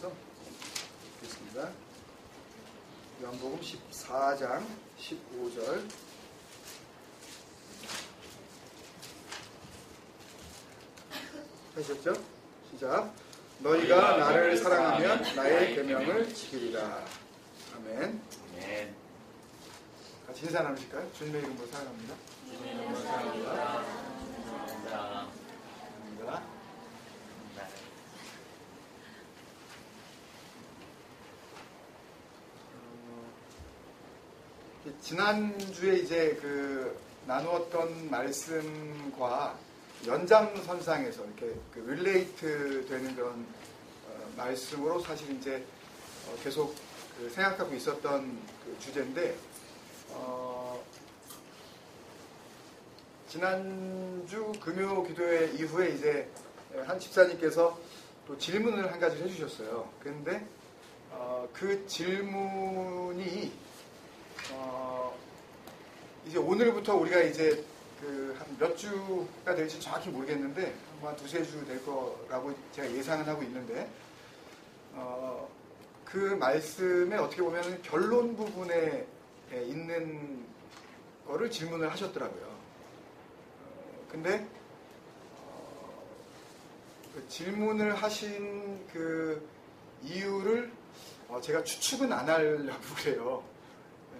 읽어서 읽겠습니다. 요한복음 14장 15절. 하셨죠? 시작. 너희가 나를 사랑하면 나의 계명을 지키리라. 아멘. 아멘. 같이 인사 나누실까요? 주님의 이름으로 사랑합니다. 주님의 이름으로 사랑합니다. 감사합니다. 감사합니다. 지난주에 이제 나누었던 말씀과 연장선상에서 이렇게 릴레이트 되는 그런 말씀으로 사실 이제 계속 생각하고 있었던 주제인데, 지난주 금요 기도회 이후에 이제 한 집사님께서 또 질문을 한 가지 해주셨어요. 그런데 그 질문이 이제 오늘부터 우리가 이제 한 몇 주가 될지 정확히 모르겠는데 한 두세 주 될 거라고 제가 예상은 하고 있는데, 그 말씀에 어떻게 보면 결론 부분에 있는 거를 질문을 하셨더라고요. 근데 그 질문을 하신 그 이유를 제가 추측은 안 하려고 그래요.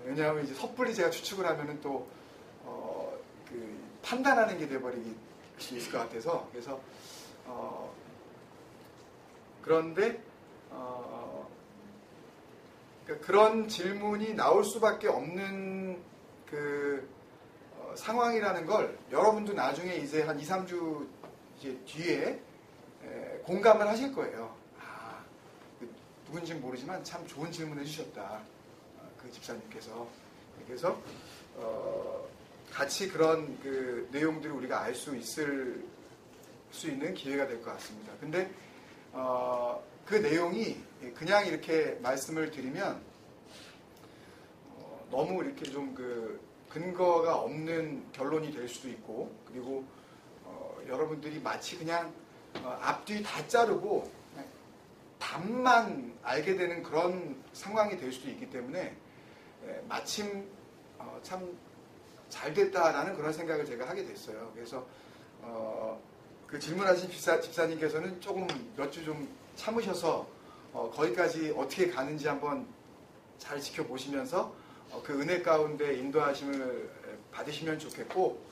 왜냐하면 이제 섣불리 제가 추측을 하면은 또 판단하는 게 돼버리기 있을 것 같아서, 그래서 그런데 그런 질문이 나올 수밖에 없는 상황이라는 걸 여러분도 나중에 이제 한 2, 3주 이제 뒤에 공감을 하실 거예요. 누군지 모르지만 참 좋은 질문 해주셨다, 그 집사님께서. 그래서 같이 그런 내용들을 우리가 알 수 있는 기회가 될 것 같습니다. 근데 그 내용이 그냥 이렇게 말씀을 드리면 너무 이렇게 좀 근거가 없는 결론이 될 수도 있고, 그리고 여러분들이 마치 그냥 앞뒤 다 자르고 답만 알게 되는 그런 상황이 될 수도 있기 때문에 마침 참 잘 됐다라는 그런 생각을 제가 하게 됐어요. 그래서 그 질문하신 집사님께서는 조금 몇 주 좀 참으셔서 거기까지 어떻게 가는지 한번 잘 지켜보시면서 그 은혜 가운데 인도하심을 받으시면 좋겠고,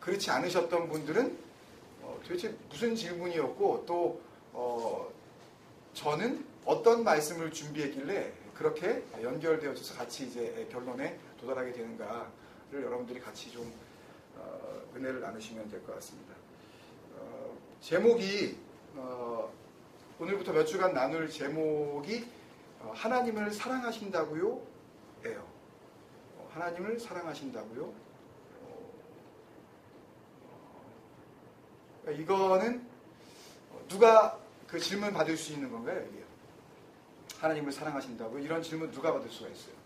그렇지 않으셨던 분들은 도대체 무슨 질문이었고 또 저는 어떤 말씀을 준비했길래 그렇게 연결되어져서 같이 이제 결론에 도달하게 되는가를 여러분들이 같이 좀 은혜를 나누시면 될 것 같습니다. 제목이 오늘부터 몇 주간 나눌 제목이 하나님을 사랑하신다고요? 예요. 하나님을 사랑하신다고요? 이거는 누가 그 질문 받을 수 있는 건가요? 이게요. 하나님을 사랑하신다고요? 이런 질문 누가 받을 수가 있어요?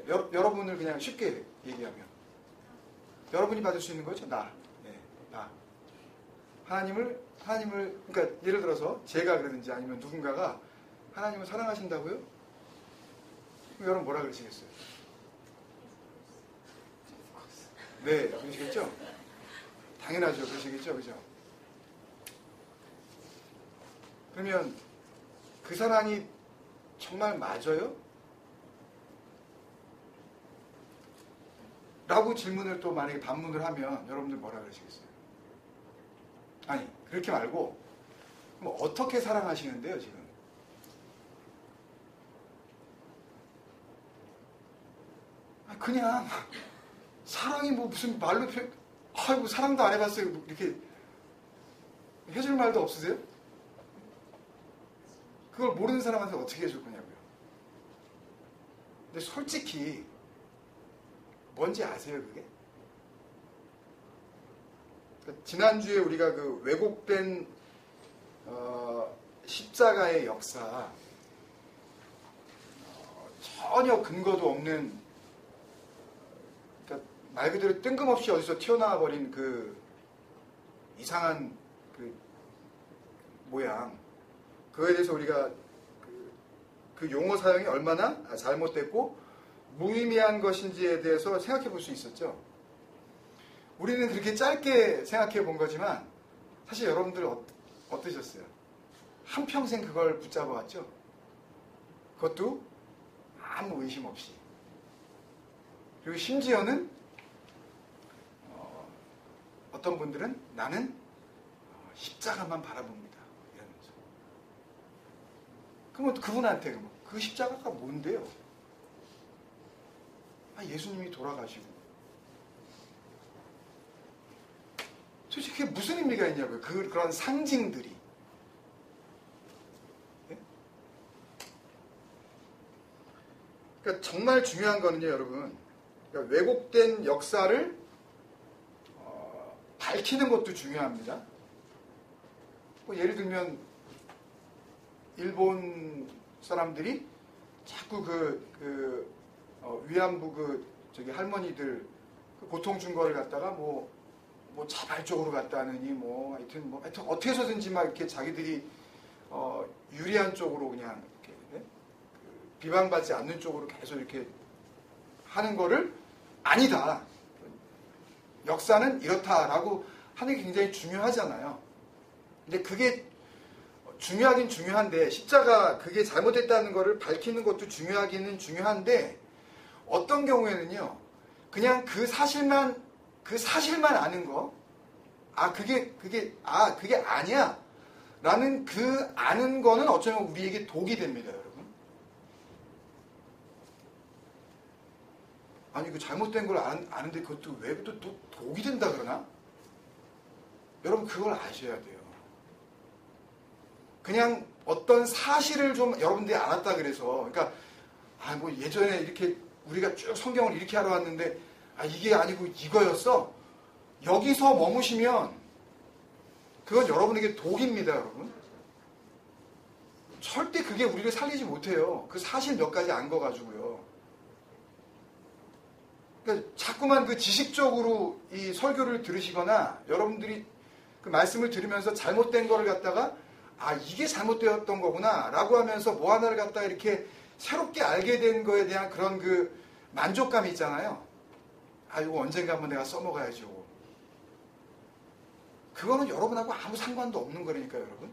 여러분을 그냥 쉽게 얘기하면 여러분이 받을 수 있는 거죠? 나. 하나님을 그러니까 예를 들어서 제가 그러든지 아니면 누군가가 하나님을 사랑하신다고요? 그럼 여러분 뭐라 그러시겠어요? 네, 그러시겠죠? 당연하죠. 그러시겠죠? 그죠? 그러면 그 사랑이 정말 맞아요? 라고 질문을 또 만약에 반문을 하면 여러분들 뭐라 그러시겠어요? 아니, 그렇게 말고 그럼 어떻게 사랑하시는데요, 지금? 그냥 사랑이 뭐 무슨 말로 아이고 사랑도 안 해봤어요. 이렇게 해줄 말도 없으세요? 그걸 모르는 사람한테 어떻게 해줄 거냐고요. 근데 솔직히 뭔지 아세요, 그게? 지난주에 우리가 그 왜곡된 십자가의 역사, 전혀 근거도 없는, 그러니까 말 그대로 뜬금없이 어디서 튀어나와 버린 그 이상한 그 모양, 그거에 대해서 우리가 그 용어 사용이 얼마나 잘못됐고 무의미한 것인지에 대해서 생각해 볼 수 있었죠. 우리는 그렇게 짧게 생각해 본 거지만 사실 여러분들 어떠셨어요? 한평생 그걸 붙잡아 왔죠? 그것도 아무 의심 없이. 그리고 심지어는 어떤 분들은 나는 십자가만 바라봅니다. 이러면서. 그럼 그분한테 그 십자가가 뭔데요? 예수님이 돌아가시고. 솔직히 그게 무슨 의미가 있냐고요. 그런 상징들이. 네? 그러니까 정말 중요한 거는요, 여러분. 그러니까 왜곡된 역사를 밝히는 것도 중요합니다. 뭐 예를 들면 일본 사람들이 자꾸 위안부 저기 할머니들 고통 준 거를 갖다가 뭐 자발적으로 갖다 하느니 하여튼 어떻게 해서든지 막 이렇게 자기들이 유리한 쪽으로 그냥 이렇게 네? 비방받지 않는 쪽으로 계속 이렇게 하는 거를 아니다. 역사는 이렇다라고 하는 게 굉장히 중요하잖아요. 근데 그게 중요하긴 중요한데 십자가 그게 잘못됐다는 거를 밝히는 것도 중요하기는 중요한데 어떤 경우에는요. 그냥 그 사실만 아는 거 그게 아니야 라는 그 아는 거는 어쩌면 우리에게 독이 됩니다, 여러분. 아니 그 잘못된 걸 아는데 그것도 왜 또 독이 된다 그러나? 여러분 그걸 아셔야 돼요. 그냥 어떤 사실을 좀 여러분들이 알았다 그래서 그러니까 뭐 예전에 이렇게 우리가 쭉 성경을 이렇게 하러 왔는데 이게 아니고 이거였어. 여기서 머무시면 그건 여러분에게 독입니다, 여러분. 절대 그게 우리를 살리지 못해요. 그 사실 몇 가지 안 거 가지고요. 그러니까 자꾸만 그 지식적으로 이 설교를 들으시거나 여러분들이 그 말씀을 들으면서 잘못된 거를 갖다가 이게 잘못되었던 거구나 라고 하면서 뭐 하나를 갖다가 이렇게 새롭게 알게 된 거에 대한 그런 그 만족감이 있잖아요. 이거 언젠가 한번 내가 써먹어야지. 그거는 여러분하고 아무 상관도 없는 거라니까요, 여러분.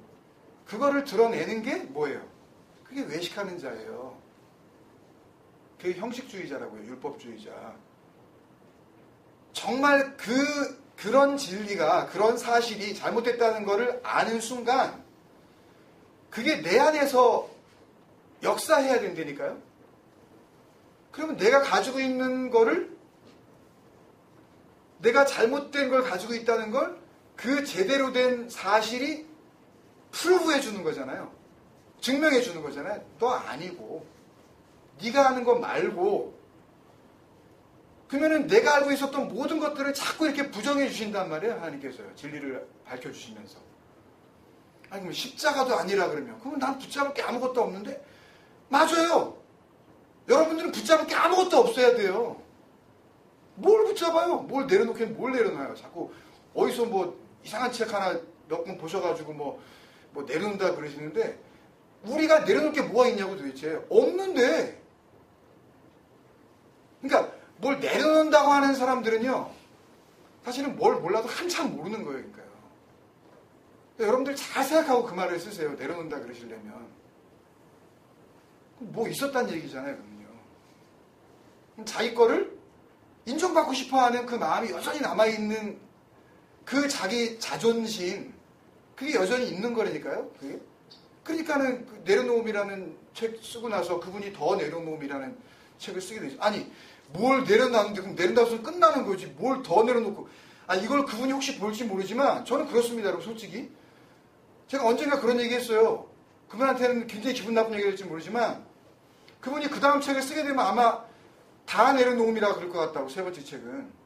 그거를 드러내는 게 뭐예요? 그게 외식하는 자예요. 그게 형식주의자라고요, 율법주의자. 정말 그런 진리가, 그런 사실이 잘못됐다는 거를 아는 순간 그게 내 안에서 역사해야 된다니까요. 그러면 내가 가지고 있는 거를 내가 잘못된 걸 가지고 있다는 걸 그 제대로 된 사실이 프루브해 주는 거잖아요. 증명해 주는 거잖아요. 너 아니고 네가 하는 거 말고 그러면은 내가 알고 있었던 모든 것들을 자꾸 이렇게 부정해 주신단 말이에요. 하나님께서요. 진리를 밝혀주시면서. 그럼 십자가도 아니라 그러면 그러면 난 붙잡을 게 아무것도 없는데 맞아요. 여러분들은 붙잡을 게 아무것도 없어야 돼요. 뭘 붙잡아요? 뭘 내려놓긴 뭘 내려놔요. 자꾸 어디서 뭐 이상한 책 하나 몇 권 보셔가지고 뭐 내려놓는다 그러시는데 우리가 내려놓을 게 뭐가 있냐고 도대체. 없는데. 그러니까 뭘 내려놓는다고 하는 사람들은요. 사실은 뭘 몰라도 한참 모르는 거예요. 그러니까요. 그러니까 여러분들 잘 생각하고 그 말을 쓰세요. 내려놓는다 그러시려면. 뭐 있었단 얘기잖아요. 그럼요. 자기 거를 인정받고 싶어하는 그 마음이 여전히 남아있는 그 자기 자존심 그게 여전히 있는 거라니까요. 그게. 그러니까는 그 내려놓음이라는 책 쓰고 나서 그분이 더 내려놓음이라는 책을 쓰게 되죠. 아니 뭘 내려놨는데 그럼 내려놔서 끝나는 거지. 뭘 더 내려놓고 이걸 그분이 혹시 볼지 모르지만 저는 그렇습니다. 여러분 솔직히 제가 언젠가 그런 얘기 했어요. 그분한테는 굉장히 기분 나쁜 얘기를 할지 모르지만 그분이 그 다음 책을 쓰게 되면 아마 다 내려놓음이라 그럴 것 같다고. 세 번째 책은.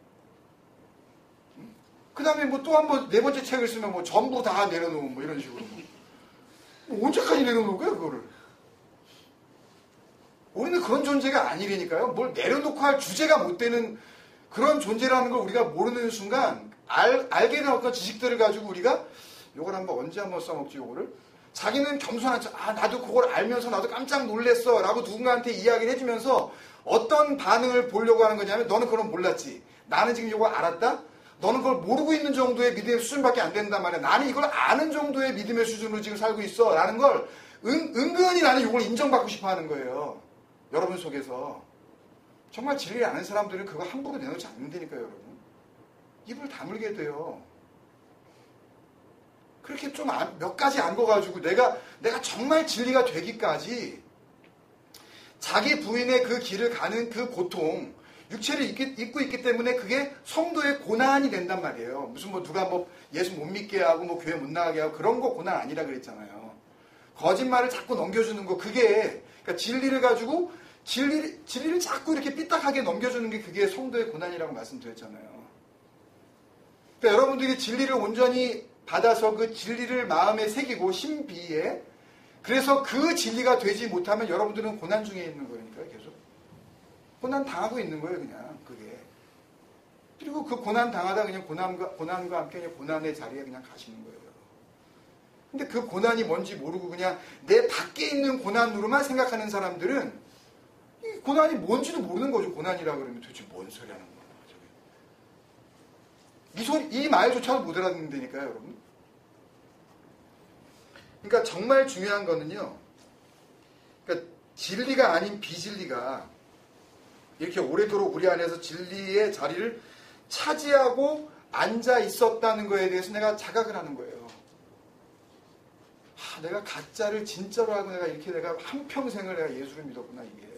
그 다음에 뭐 또 한 번 네 번째 책을 쓰면 뭐 전부 다 내려놓음 뭐 이런 식으로 뭐 언제까지 내려놓을 거야 그거를. 우리는 그런 존재가 아니라니까요. 뭘 내려놓고 할 주제가 못 되는 그런 존재라는 걸 우리가 모르는 순간 알게 된 어떤 지식들을 가지고 우리가 요걸 언제 한번 써먹지 요거를 자기는 겸손한 척, 나도 그걸 알면서 나도 깜짝 놀랬어 라고 누군가한테 이야기를 해주면서 어떤 반응을 보려고 하는 거냐면, 너는 그걸 몰랐지. 나는 지금 이걸 알았다? 너는 그걸 모르고 있는 정도의 믿음의 수준밖에 안 된단 말이야. 나는 이걸 아는 정도의 믿음의 수준으로 지금 살고 있어 라는 걸 은근히 나는 이걸 인정받고 싶어 하는 거예요. 여러분 속에서. 정말 진리를 아는 사람들은 그거 함부로 내놓지 않는다니까요, 여러분. 입을 다물게 돼요. 그렇게 좀 몇 가지 안 거가지고 내가 정말 진리가 되기까지 자기 부인의 그 길을 가는 그 고통, 육체를 입고 있기 때문에 그게 성도의 고난이 된단 말이에요. 무슨 누가 예수 못 믿게 하고 교회 못 나가게 하고 그런 거 고난 아니라 그랬잖아요. 거짓말을 자꾸 넘겨주는 거, 그게 그러니까 진리를 가지고 진리를 자꾸 이렇게 삐딱하게 넘겨주는 게 그게 성도의 고난이라고 말씀드렸잖아요. 그러니까 여러분들이 진리를 온전히 받아서 그 진리를 마음에 새기고 신비에, 그래서 그 진리가 되지 못하면 여러분들은 고난 중에 있는 거니까요. 계속 고난 당하고 있는 거예요, 그냥 그게. 그리고 그 고난 당하다 그냥 고난과 함께 그냥 고난의 자리에 그냥 가시는 거예요. 근데 그 고난이 뭔지 모르고 그냥 내 밖에 있는 고난으로만 생각하는 사람들은 이 고난이 뭔지도 모르는 거죠. 고난이라 그러면 도대체 뭔 소리 하는 거야. 이 말조차도 못 알아듣는다니까요, 여러분. 그러니까 정말 중요한 거는요. 그러니까 진리가 아닌 비진리가 이렇게 오래도록 우리 안에서 진리의 자리를 차지하고 앉아 있었다는 거에 대해서 내가 자각을 하는 거예요. 내가 가짜를 진짜로 하고 내가 이렇게 내가 한평생을 내가 예수를 믿었구나, 이게.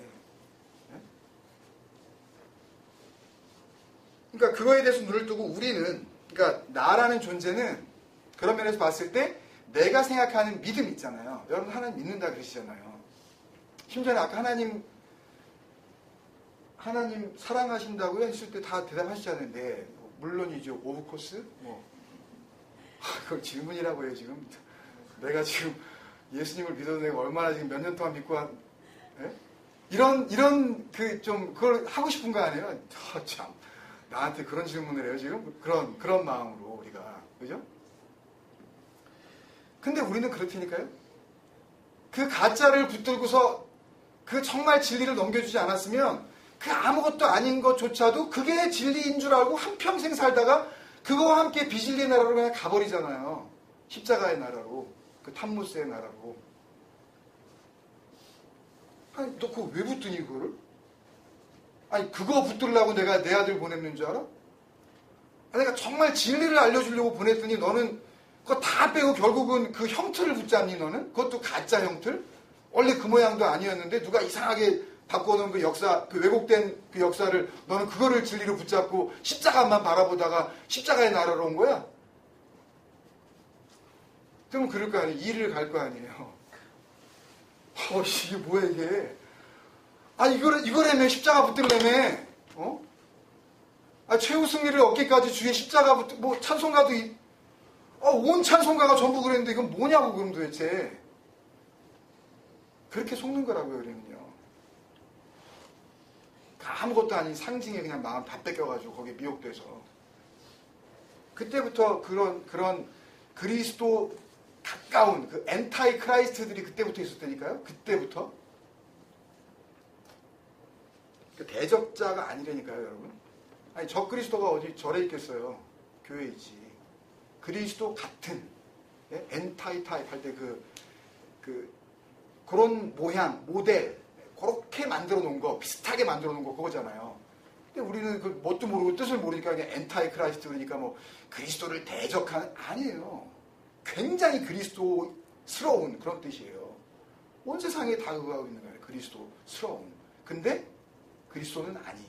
그러니까 그거에 대해서 눈을 뜨고 우리는, 그러니까 나라는 존재는 그런 면에서 봤을 때 내가 생각하는 믿음 있잖아요. 여러분 하나님 믿는다 그러시잖아요. 심지어 아까 하나님 사랑하신다고요? 했을 때 다 대답하시잖아요. 네, 물론이죠. 오브코스? 그걸 질문이라고 해요, 지금. 내가 지금 예수님을 믿어도 내가 얼마나 지금 몇 년 동안 믿고 이런 그걸 하고 싶은 거 아니에요? 참. 나한테 그런 질문을 해요, 지금? 그런 마음으로, 우리가. 그죠? 근데 우리는 그렇다니까요? 그 가짜를 붙들고서 그 정말 진리를 넘겨주지 않았으면 그 아무것도 아닌 것조차도 그게 진리인 줄 알고 한평생 살다가 그거와 함께 비진리의 나라로 그냥 가버리잖아요. 십자가의 나라로. 그 탐무스의 나라로. 아니, 너 그거 왜 붙드니, 그거를? 아니, 그거 붙들려고 내가 내 아들 보냈는 줄 알아? 내가 정말 진리를 알려주려고 보냈더니 너는 그거 다 빼고 결국은 그 형틀을 붙잡니, 너는? 그것도 가짜 형틀? 원래 그 모양도 아니었는데 누가 이상하게 바꿔놓은 그 역사, 그 왜곡된 그 역사를 너는 그거를 진리로 붙잡고 십자가만 바라보다가 십자가의 나라로 온 거야? 그러면 그럴 거 아니에요. 일을 갈 거 아니에요. 이게 뭐야, 이게. 이거라며, 십자가 붙들려며, 최후 승리를 얻기까지 주의 십자가 찬송가도, 온 찬송가가 전부 그랬는데, 이건 뭐냐고, 그럼 도대체. 그렇게 속는 거라고요, 그러면요. 아무것도 아닌 상징에 그냥 마음 다 뺏겨가지고, 거기에 미혹돼서. 그때부터 그런 그리스도 가까운 그 엔타이 크라이스트들이 그때부터 있었다니까요. 그때부터. 그 대적자가 아니라니까요, 여러분. 아니, 적 그리스도가 어디 절에 있겠어요. 교회에 있지. 그리스도 같은, 엔타이 타입 할 때 그런 모양, 모델, 그렇게 만들어 놓은 거, 비슷하게 만들어 놓은 거, 그거잖아요. 근데 우리는 그 뭣도 모르고 뜻을 모르니까 그냥 엔타이 크라이스트 그러니까 그리스도를 대적하는, 아니에요. 굉장히 그리스도스러운 그런 뜻이에요. 온 세상에 다 그거 하고 있는 거예요. 그리스도스러운. 근데 그리스도는 아닌.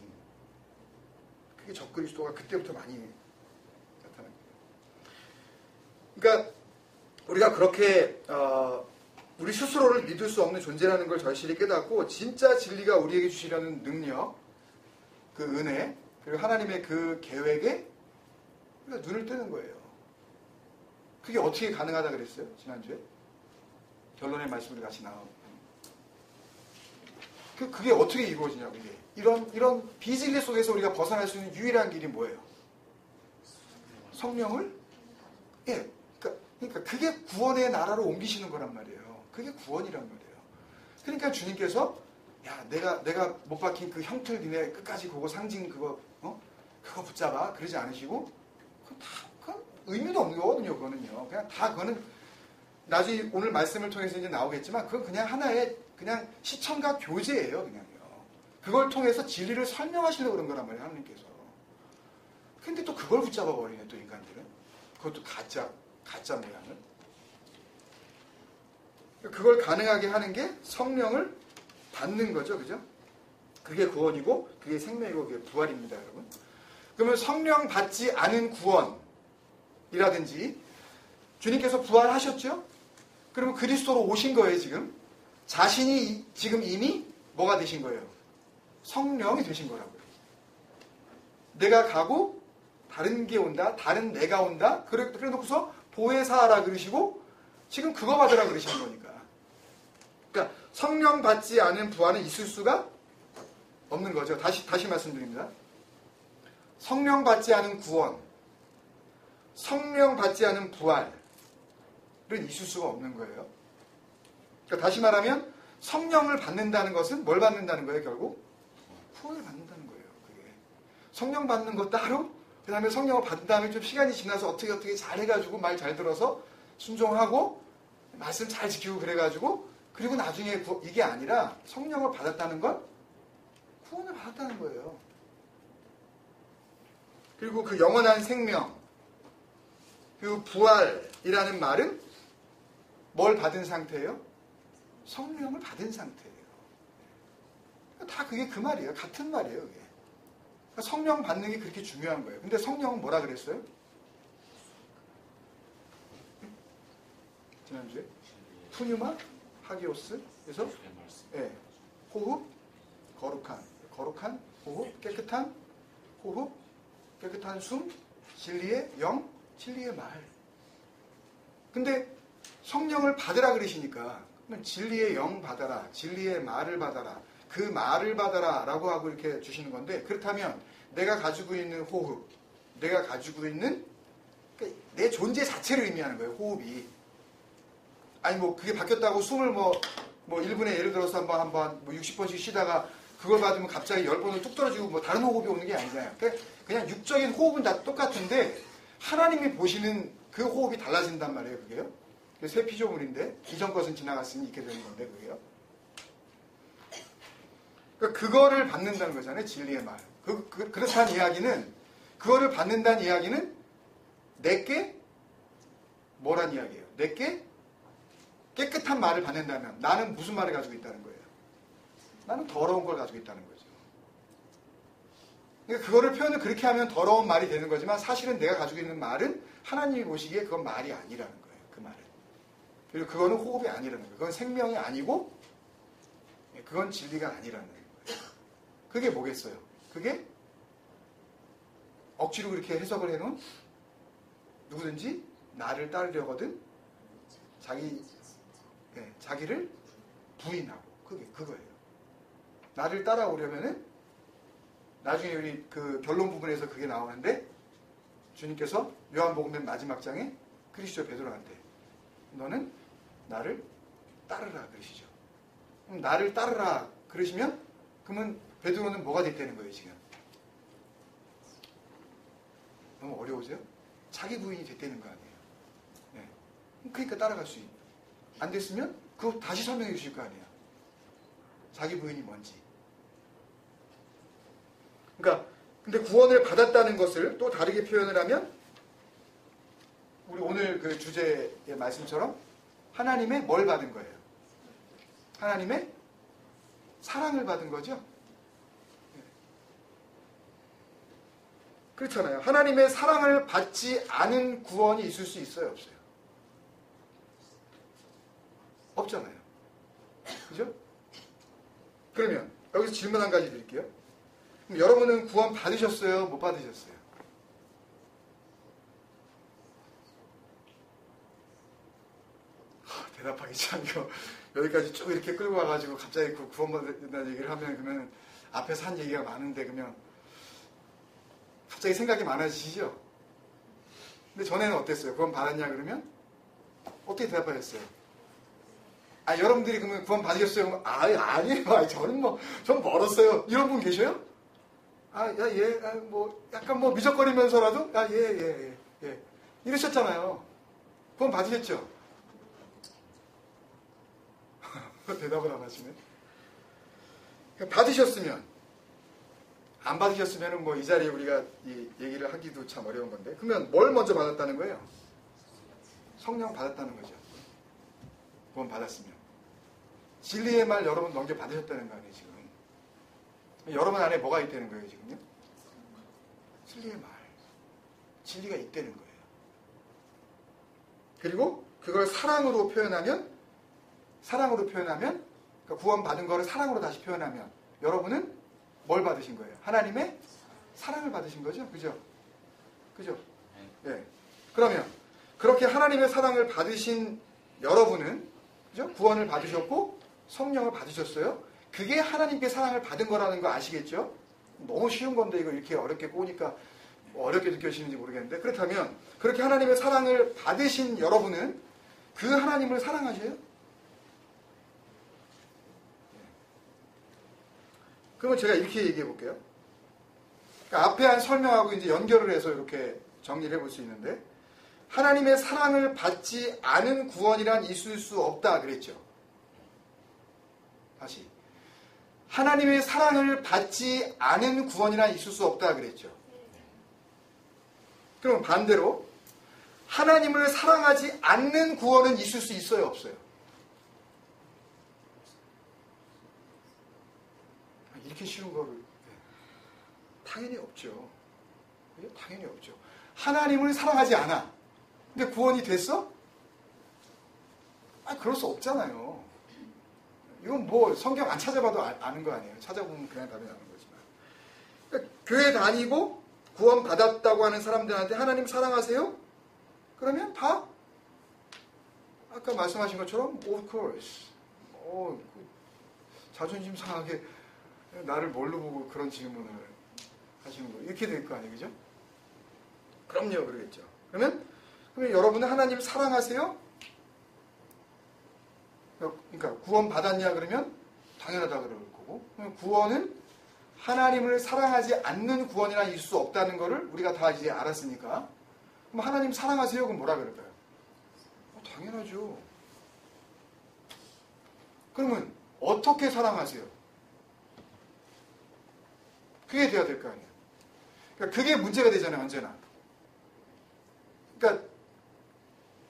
그게 적그리스도가 그때부터 많이 나타나요. 그러니까 우리가 그렇게 우리 스스로를 믿을 수 없는 존재라는 걸 절실히 깨닫고 진짜 진리가 우리에게 주시려는 능력, 그 은혜, 그리고 하나님의 그 계획에 우리가 눈을 뜨는 거예요. 그게 어떻게 가능하다 그랬어요? 지난주에? 결론의 말씀을 같이 나오고. 그게 어떻게 이루어지냐고, 이게. 이런 비진리 속에서 우리가 벗어날 수 있는 유일한 길이 뭐예요? 성령을? 그러니까 그러니까 그게 구원의 나라로 옮기시는 거란 말이에요. 그게 구원이란 말이에요. 그러니까 주님께서 야 내가 못 박힌 그 형틀 니네 끝까지 그거 상징 그거 그거 붙잡아 그러지 않으시고 그건 의미도 없는 거거든요. 그거는요. 그냥 다 그거는 나중에 오늘 말씀을 통해서 이제 나오겠지만 그건 그냥 하나의 그냥 시청각 교재예요. 그냥요. 그걸 통해서 진리를 설명하시려고 그런 거란 말이에요. 하나님께서. 근데 또 그걸 붙잡아 버리네 또 인간들은. 그것도 가짜 모양을. 그걸 가능하게 하는 게 성령을 받는 거죠. 그죠? 그게 구원이고 그게 생명이고 그게 부활입니다. 여러분. 그러면 성령 받지 않은 구원이라든지 주님께서 부활하셨죠? 그러면 그리스도로 오신 거예요. 지금. 자신이 지금 이미 뭐가 되신 거예요? 성령이 되신 거라고요. 내가 가고 다른 게 온다. 다른 내가 온다. 그래 놓고서 보혜사하라 그러시고 지금 그거 받으라 그러시는 거니까. 그러니까 성령 받지 않은 부활은 있을 수가 없는 거죠. 다시 말씀드립니다. 성령 받지 않은 구원, 성령 받지 않은 부활은 있을 수가 없는 거예요. 그러니까 다시 말하면 성령을 받는다는 것은 뭘 받는다는 거예요, 결국? 구원을 받는다는 거예요. 그게. 성령 받는 거 따로, 그 다음에 성령을 받은 다음에 좀 시간이 지나서 어떻게 잘 해가지고 말 잘 들어서 순종하고 말씀 잘 지키고 그래가지고 그리고 나중에 이게 아니라 성령을 받았다는 건 구원을 받았다는 거예요. 그리고 그 영원한 생명, 그 부활이라는 말은 뭘 받은 상태예요? 성령을 받은 상태예요. 다 그게 그 말이에요. 같은 말이에요. 그게. 그러니까 성령 받는 게 그렇게 중요한 거예요. 근데 성령은 뭐라 그랬어요? 지난주에? 푸뉴마, 하기오스. 그래서 호흡, 거룩한 호흡, 깨끗한 호흡, 깨끗한 숨, 진리의 영, 진리의 말. 근데 성령을 받으라 그러시니까 진리의 영 받아라, 진리의 말을 받아라, 그 말을 받아라 라고 하고 이렇게 주시는 건데, 그렇다면 내가 가지고 있는 호흡, 내가 가지고 있는 내 존재 자체를 의미하는 거예요. 호흡이. 아니 뭐 그게 바뀌었다고 숨을 뭐 1분에 예를 들어서 한번 60번씩 쉬다가 그걸 받으면 갑자기 10번을 뚝 떨어지고 뭐 다른 호흡이 오는 게 아니잖아요. 그냥 육적인 호흡은 다 똑같은데 하나님이 보시는 그 호흡이 달라진단 말이에요. 그게요. 새 피조물인데 이전 것은 지나갔으니 있게 되는 건데 그게요. 그러니까 그거를 받는다는 거잖아요. 진리의 말. 그렇다는 이야기는, 그거를 받는다는 이야기는 내게 뭐란 이야기예요? 내게 깨끗한 말을 받는다면 나는 무슨 말을 가지고 있다는 거예요? 나는 더러운 걸 가지고 있다는 거죠. 그러니까 그거를 표현을 그렇게 하면 더러운 말이 되는 거지만 사실은 내가 가지고 있는 말은 하나님이 보시기에 그건 말이 아니라는 거예요. 그 말은. 그리고 그거는 호흡이 아니라는 거예요. 그건 생명이 아니고 그건 진리가 아니라는 거예요. 그게 뭐겠어요? 그게 억지로 그렇게 해석을 해놓은 누구든지 나를 따르려거든 자기를 부인하고 그거예요. 나를 따라오려면은 나중에 우리 그 결론 부분에서 그게 나오는데 주님께서 요한복음 맨 마지막 장에 그리스도 베드로한테 너는 나를 따르라 그러시죠. 그럼 나를 따르라 그러시면 그러면 베드로는 뭐가 됐다는 거예요 지금? 너무 어려우세요? 자기 부인이 됐다는 거 아니에요. 네. 그러니까 따라갈 수 있는. 안 됐으면 그거 다시 설명해 주실 거 아니에요. 자기 부인이 뭔지. 그러니까 근데 구원을 받았다는 것을 또 다르게 표현을 하면 우리 오늘 그 주제의 말씀처럼 하나님의 뭘 받은 거예요? 하나님의 사랑을 받은 거죠. 그렇잖아요. 하나님의 사랑을 받지 않은 구원이 있을 수 있어요? 없어요? 없잖아요. 그죠? 그러면 여기서 질문 한 가지 드릴게요. 그럼 여러분은 구원 받으셨어요? 못 받으셨어요? 대답하기 참 이거 여기까지 쭉 이렇게 끌고 와가지고 갑자기 그 구원 받는다는 얘기를 하면 그러면 앞에서 한 얘기가 많은데 그러면 갑자기 생각이 많아지시죠? 근데 전에는 어땠어요? 구원 받았냐 그러면 어떻게 대답하셨어요? 여러분들이 그러면 구원 받으셨어요? 그러면 아니에요. 전 멀었어요. 이런 분 계셔요? 약간 미적거리면서라도, 예. 이러셨잖아요. 구원 받으셨죠? 대답을 안 하시네. 받으셨으면, 안 받으셨으면 이 자리에 우리가 이 얘기를 하기도 참 어려운 건데, 그러면 뭘 먼저 받았다는 거예요? 성령 받았다는 거죠. 구원 받았으면. 진리의 말 여러분 넘겨 받으셨다는 거 아니에요, 지금. 여러분 안에 뭐가 있다는 거예요, 지금요? 진리의 말. 진리가 있다는 거예요. 그리고 그걸 사랑으로 표현하면, 그러니까 구원 받은 거를 사랑으로 다시 표현하면, 여러분은 뭘 받으신 거예요? 하나님의 사랑을 받으신 거죠? 그죠? 네. 그러면, 그렇게 하나님의 사랑을 받으신 여러분은, 그죠? 구원을 받으셨고, 성령을 받으셨어요? 그게 하나님께 사랑을 받은 거라는 거 아시겠죠? 너무 쉬운 건데 이거 이렇게 어렵게 꼬니까 어렵게 느껴지는지 모르겠는데, 그렇다면 그렇게 하나님의 사랑을 받으신 여러분은 그 하나님을 사랑하셔요? 그러면 제가 이렇게 얘기해 볼게요. 그러니까 앞에 한 설명하고 이제 연결을 해서 이렇게 정리를 해볼 수 있는데, 하나님의 사랑을 받지 않은 구원이란 있을 수 없다 그랬죠. 다시. 하나님의 사랑을 받지 않은 구원이란 있을 수 없다 그랬죠. 그럼 반대로 하나님을 사랑하지 않는 구원은 있을 수 있어요, 없어요? 이렇게 쉬운 거를 당연히 없죠. 당연히 없죠. 하나님을 사랑하지 않아. 근데 구원이 됐어? 그럴 수 없잖아요. 이건 성경 안 찾아봐도 아는 거 아니에요. 찾아보면 그냥 답이 나는 거지만. 그러니까 교회 다니고 구원 받았다고 하는 사람들한테 하나님 사랑하세요? 그러면 다 아까 말씀하신 것처럼 of course. 자존심 상하게 나를 뭘로 보고 그런 질문을 하시는 거예요. 이렇게 될 거 아니에요, 그죠? 그럼요, 그러겠죠. 그러면 여러분은 하나님 사랑하세요? 그러니까 구원 받았냐 그러면 당연하다 그럴 거고, 구원은 하나님을 사랑하지 않는 구원이나 있을 수 없다는 거를 우리가 다 이제 알았으니까, 그럼 하나님 사랑하세요? 그럼 뭐라 그럴까요? 당연하죠. 그러면 어떻게 사랑하세요? 그게 돼야 될 거 아니에요. 그러니까 그게 문제가 되잖아요, 언제나. 그러니까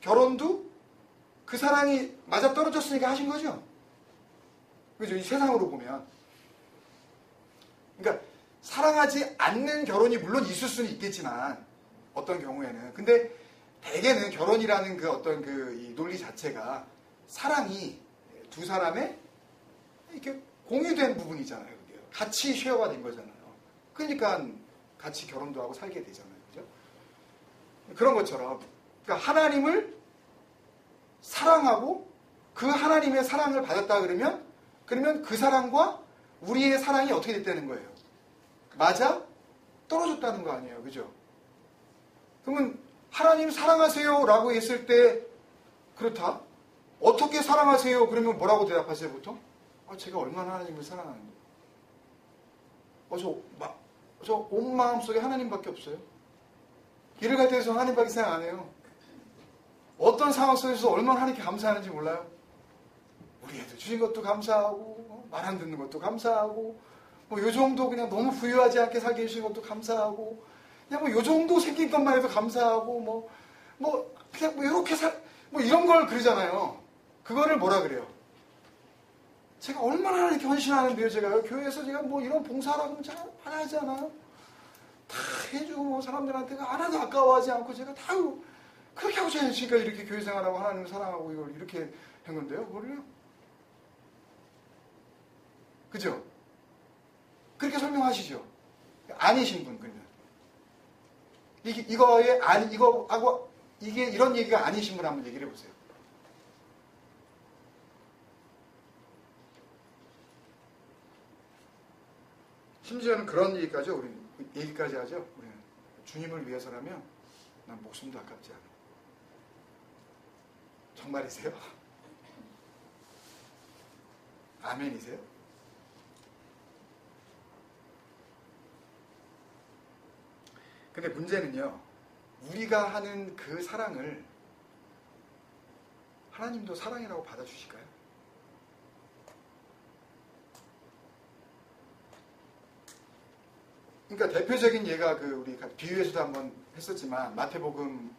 결혼도 그 사랑이 맞아 떨어졌으니까 하신 거죠. 그죠? 이 세상으로 보면. 그러니까 사랑하지 않는 결혼이 물론 있을 수는 있겠지만 어떤 경우에는, 근데 대개는 결혼이라는 그 어떤 이 논리 자체가 사랑이 두 사람의 이렇게 공유된 부분이잖아요. 그게 같이 쉐어가 된 거잖아요. 그러니까 같이 결혼도 하고 살게 되잖아요. 그죠? 그런 것처럼, 그러니까 하나님을 사랑하고 그 하나님의 사랑을 받았다 그러면 그 사랑과 우리의 사랑이 어떻게 됐다는 거예요? 맞아 떨어졌다는 거 아니에요, 그죠? 그러면 하나님 사랑하세요 라고 했을 때, 그렇다, 어떻게 사랑하세요? 그러면 뭐라고 대답하세요, 보통? 제가 얼마나 하나님을 사랑하는데, 저 온 마음속에 하나님밖에 없어요. 길을 갈 때에서 하나님밖에 생각 안 해요. 어떤 상황 속에서 얼마나 하나님께 감사하는지 몰라요. 우리 애들 주신 것도 감사하고, 말 안 듣는 것도 감사하고, 요 정도 그냥 너무 부유하지 않게 살게 해주신 것도 감사하고, 그냥 요 정도 생긴 것만 해도 감사하고, 그냥 이렇게 이런 걸 그러잖아요. 그거를 뭐라 그래요? 제가 얼마나 이렇게 헌신하는데요, 제가. 교회에서 제가 이런 봉사라고 하면 제가 안 하지 않아요? 다 해주고, 사람들한테 하나도 아까워하지 않고, 제가 다 그렇게 하고 제가 이렇게 교회 생활하고 하나님을 사랑하고 이걸 이렇게 한 건데요, 그걸요? 그죠? 그렇게 설명하시죠? 아니신 분, 그러면. 이게 이런 얘기가 아니신 분 한번 얘기를 해보세요. 심지어는 그런 얘기까지 하죠. 우리는 주님을 위해서라면 난 목숨도 아깝지 않아. 정말이세요? 아멘이세요? 근데 문제는요, 우리가 하는 그 사랑을 하나님도 사랑이라고 받아주실까요? 그러니까 대표적인 예가 우리 비유에서도 한번 했었지만 마태복음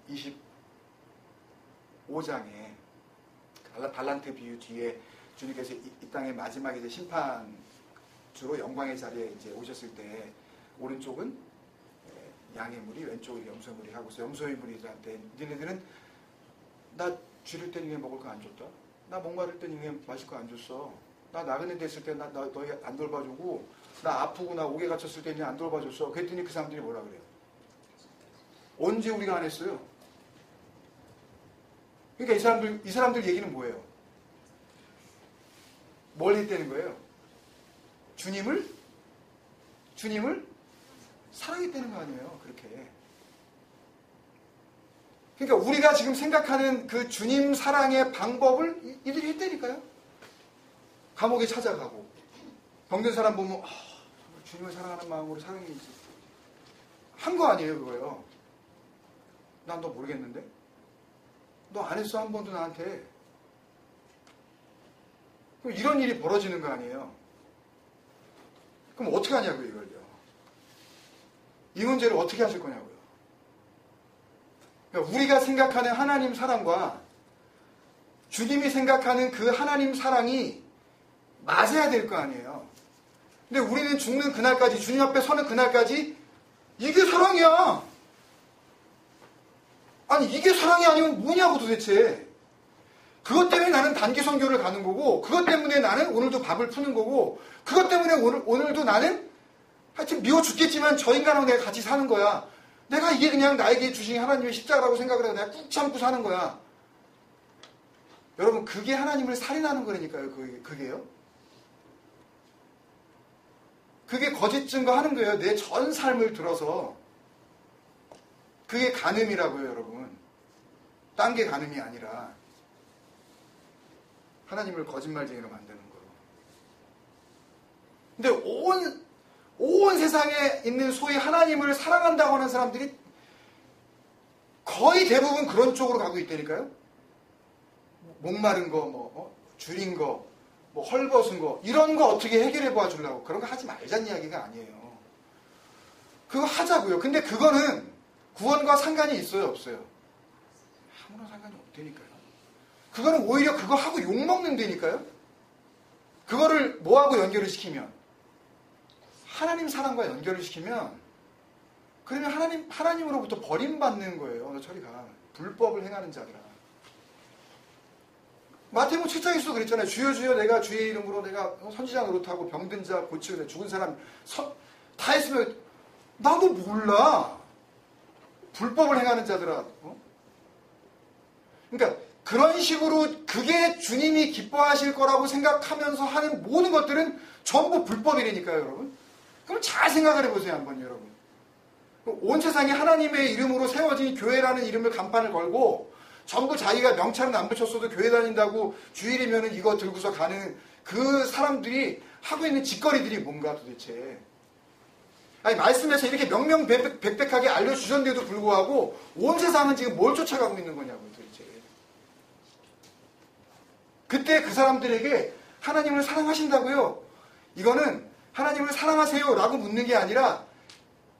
25장에 달란트 비유 뒤에 주님께서 이 땅의 마지막에 이제 심판 주로 영광의 자리에 이제 오셨을 때 오른쪽은 양의 무리, 왼쪽은 염소의 무리 하고서 염소의 무리들한테 니네들은 나 쥐를 때 니네 먹을 거 안 줬다. 나 목마를 때 니네 마실 거 안 줬어. 나 나그네 됐을 때 너희 안 돌봐주고 나 아프고 나 옥에 갇혔을 때 니네 안 돌봐줬어. 그랬더니 그 사람들이 뭐라 그래요? 언제 우리가 안 했어요? 그러니까 이 사람들 얘기는 뭐예요? 뭘 했다는 거예요? 주님을 사랑했다는 거 아니에요, 그렇게. 그러니까 우리가 지금 생각하는 그 주님 사랑의 방법을 이들이 했다니까요. 감옥에 찾아가고 병든 사람 보면 주님을 사랑하는 마음으로 사랑해야지 한 거 아니에요, 그거요. 난 너 모르겠는데? 너 안 했어, 한 번도 나한테. 그럼 이런 일이 벌어지는 거 아니에요. 그럼 어떻게 하냐고요, 이걸요. 이 문제를 어떻게 하실 거냐고요. 그러니까 우리가 생각하는 하나님 사랑과 주님이 생각하는 그 하나님 사랑이 맞아야 될 거 아니에요. 근데 우리는 죽는 그날까지, 주님 앞에 서는 그날까지 이게 사랑이야. 아니 이게 사랑이 아니면 뭐냐고 도대체. 그것 때문에 나는 단기 선교를 가는 거고, 그것 때문에 나는 오늘도 밥을 푸는 거고, 그것 때문에 오늘도 나는 하여튼 미워 죽겠지만 저 인간하고 내가 같이 사는 거야. 내가 이게 그냥 나에게 주신 하나님의 십자가라고 생각을 해서 내가 꾹 참고 사는 거야. 여러분, 그게 하나님을 살인하는 거라니까요. 그게요. 그게 거짓 증거하는 거예요. 내 전 삶을 들어서. 그게 간음이라고요, 여러분. 딴 게 간음이 아니라 하나님을 거짓말쟁이로 만드는 거예요. 근데 온 세상에 있는 소위 하나님을 사랑한다고 하는 사람들이 거의 대부분 그런 쪽으로 가고 있다니까요. 목마른 거, 줄인 거, 헐벗은 거, 이런 거 어떻게 해결해 봐주려고. 그런 거 하지 말자는 이야기가 아니에요. 그거 하자고요. 근데 그거는 구원과 상관이 있어요, 없어요? 아무런 상관이 없다니까요. 그거는 오히려 그거 하고 욕먹는다니까요. 그거를 뭐하고 연결을 시키면? 하나님 사랑과 연결을 시키면, 그러면 하나님으로부터 버림받는 거예요. 너 저리 가. 불법을 행하는 자들아. 마태복음 7장에서도 그랬잖아요. 주여 주여 내가 주의 이름으로 내가 선지자 노릇하고 병든 자 고치고 죽은 사람 다 했으면 나도 몰라. 불법을 행하는 자들아. 그러니까 그런 식으로 그게 주님이 기뻐하실 거라고 생각하면서 하는 모든 것들은 전부 불법이라니까요, 여러분. 그럼 잘 생각을 해보세요, 한번 여러분. 온 세상이 하나님의 이름으로 세워진 교회라는 이름을 간판을 걸고 전부 자기가 명찰은 안 붙였어도 교회 다닌다고 주일이면은 이거 들고서 가는 그 사람들이 하고 있는 짓거리들이 뭔가 도대체. 아니, 말씀에서 이렇게 명명백백하게 알려주셨는데도 불구하고 온 세상은 지금 뭘 쫓아가고 있는 거냐고요, 도대체. 그때 그 사람들에게 하나님을 사랑하신다고요? 이거는 하나님을 사랑하세요 라고 묻는 게 아니라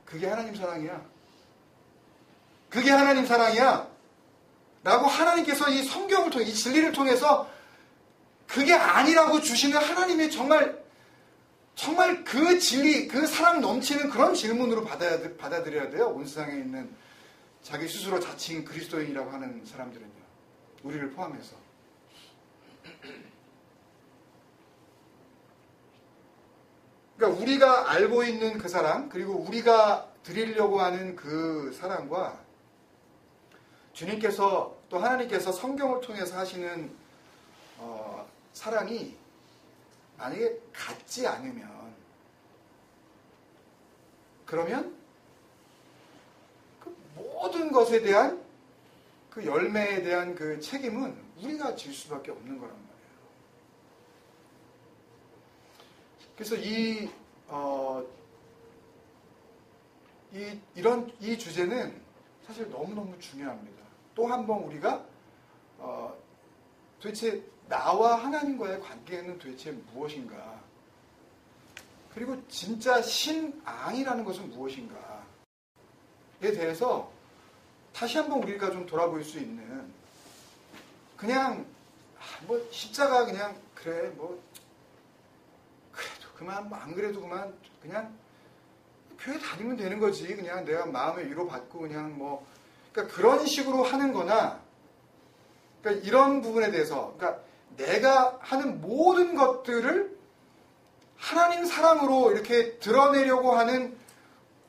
그게 하나님 사랑이야. 그게 하나님 사랑이야. 라고 하나님께서 이 성경을 통해, 이 진리를 통해서 그게 아니라고 주시는 하나님의 정말 그 진리, 그 사랑 넘치는 그런 질문으로 받아들여야 돼요. 온 세상에 있는 자기 스스로 자칭 그리스도인이라고 하는 사람들은요. 우리를 포함해서. 그러니까 우리가 알고 있는 그 사랑, 그리고 우리가 드리려고 하는 그 사랑과 주님께서 또 하나님께서 성경을 통해서 하시는 사랑이 만약에 같지 않으면, 그러면 그 모든 것에 대한 그 열매에 대한 그 책임은 우리가 질 수밖에 없는 거란 말이에요. 그래서 이 주제는 사실 너무너무 중요합니다. 또 한 번 우리가 도대체 나와 하나님과의 관계는 도대체 무엇인가? 그리고 진짜 신앙이라는 것은 무엇인가에 대해서 다시 한번 우리가 좀 돌아볼 수 있는, 그냥 뭐 십자가 그냥 그래 뭐 그래도 그만, 뭐 안 그래도 그냥 교회 다니면 되는 거지, 그냥 내가 마음의 위로 받고 그냥 뭐, 그러니까 그런 식으로 하는 거나, 그러니까 이런 부분에 대해서, 그러니까 내가 하는 모든 것들을 하나님 사랑으로 이렇게 드러내려고 하는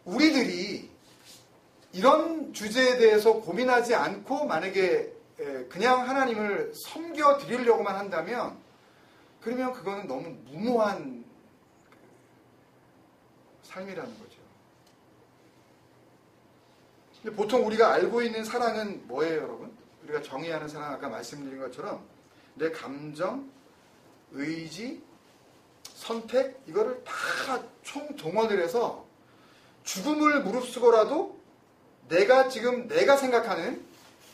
우리들이 이런 주제에 대해서 고민하지 않고 만약에 그냥 하나님을 섬겨 드리려고만 한다면, 그러면 그거는 너무 무모한 삶이라는 거죠. 근데 보통 우리가 알고 있는 사랑은 뭐예요, 여러분? 우리가 정의하는 사랑, 아까 말씀드린 것처럼 내 감정, 의지, 선택, 이거를 다 총동원을 해서 죽음을 무릅쓰고라도 내가 생각하는,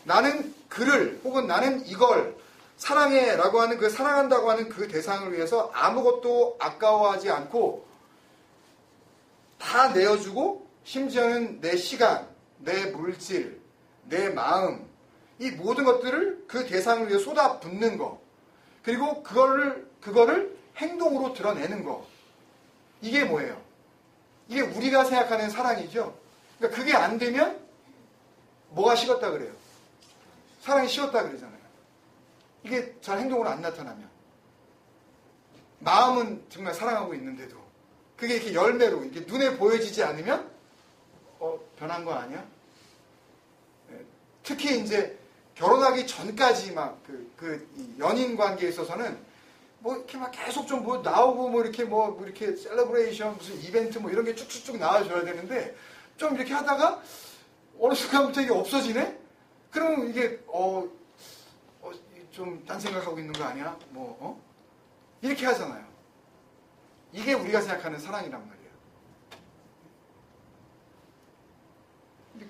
나는 그를 혹은 나는 이걸 사랑해 라고 하는, 그 사랑한다고 하는 그 대상을 위해서 아무것도 아까워하지 않고 다 내어주고, 심지어는 내 시간, 내 물질, 내 마음, 이 모든 것들을 그 대상을 위해 쏟아붓는 거, 그리고 그거를 행동으로 드러내는 거, 이게 뭐예요? 이게 우리가 생각하는 사랑이죠. 그러니까 그게 안 되면 뭐가 식었다 그래요? 사랑이 식었다 그러잖아요. 이게 잘 행동으로 안 나타나면, 마음은 정말 사랑하고 있는데도 그게 이렇게 열매로 이렇게 눈에 보여지지 않으면 변한 거 아니야? 특히 이제 결혼하기 전까지 막 그 연인 관계에 있어서는 뭐 이렇게 막 계속 좀 뭐 나오고 뭐 이렇게 셀러브레이션 무슨 이벤트 뭐 이런 게 쭉쭉쭉 나와줘야 되는데, 좀 이렇게 하다가 어느 순간부터 이게 없어지네? 그러면 이게 좀 딴 생각하고 있는 거 아니야? 이렇게 하잖아요. 이게 우리가 생각하는 사랑이란 말이에요.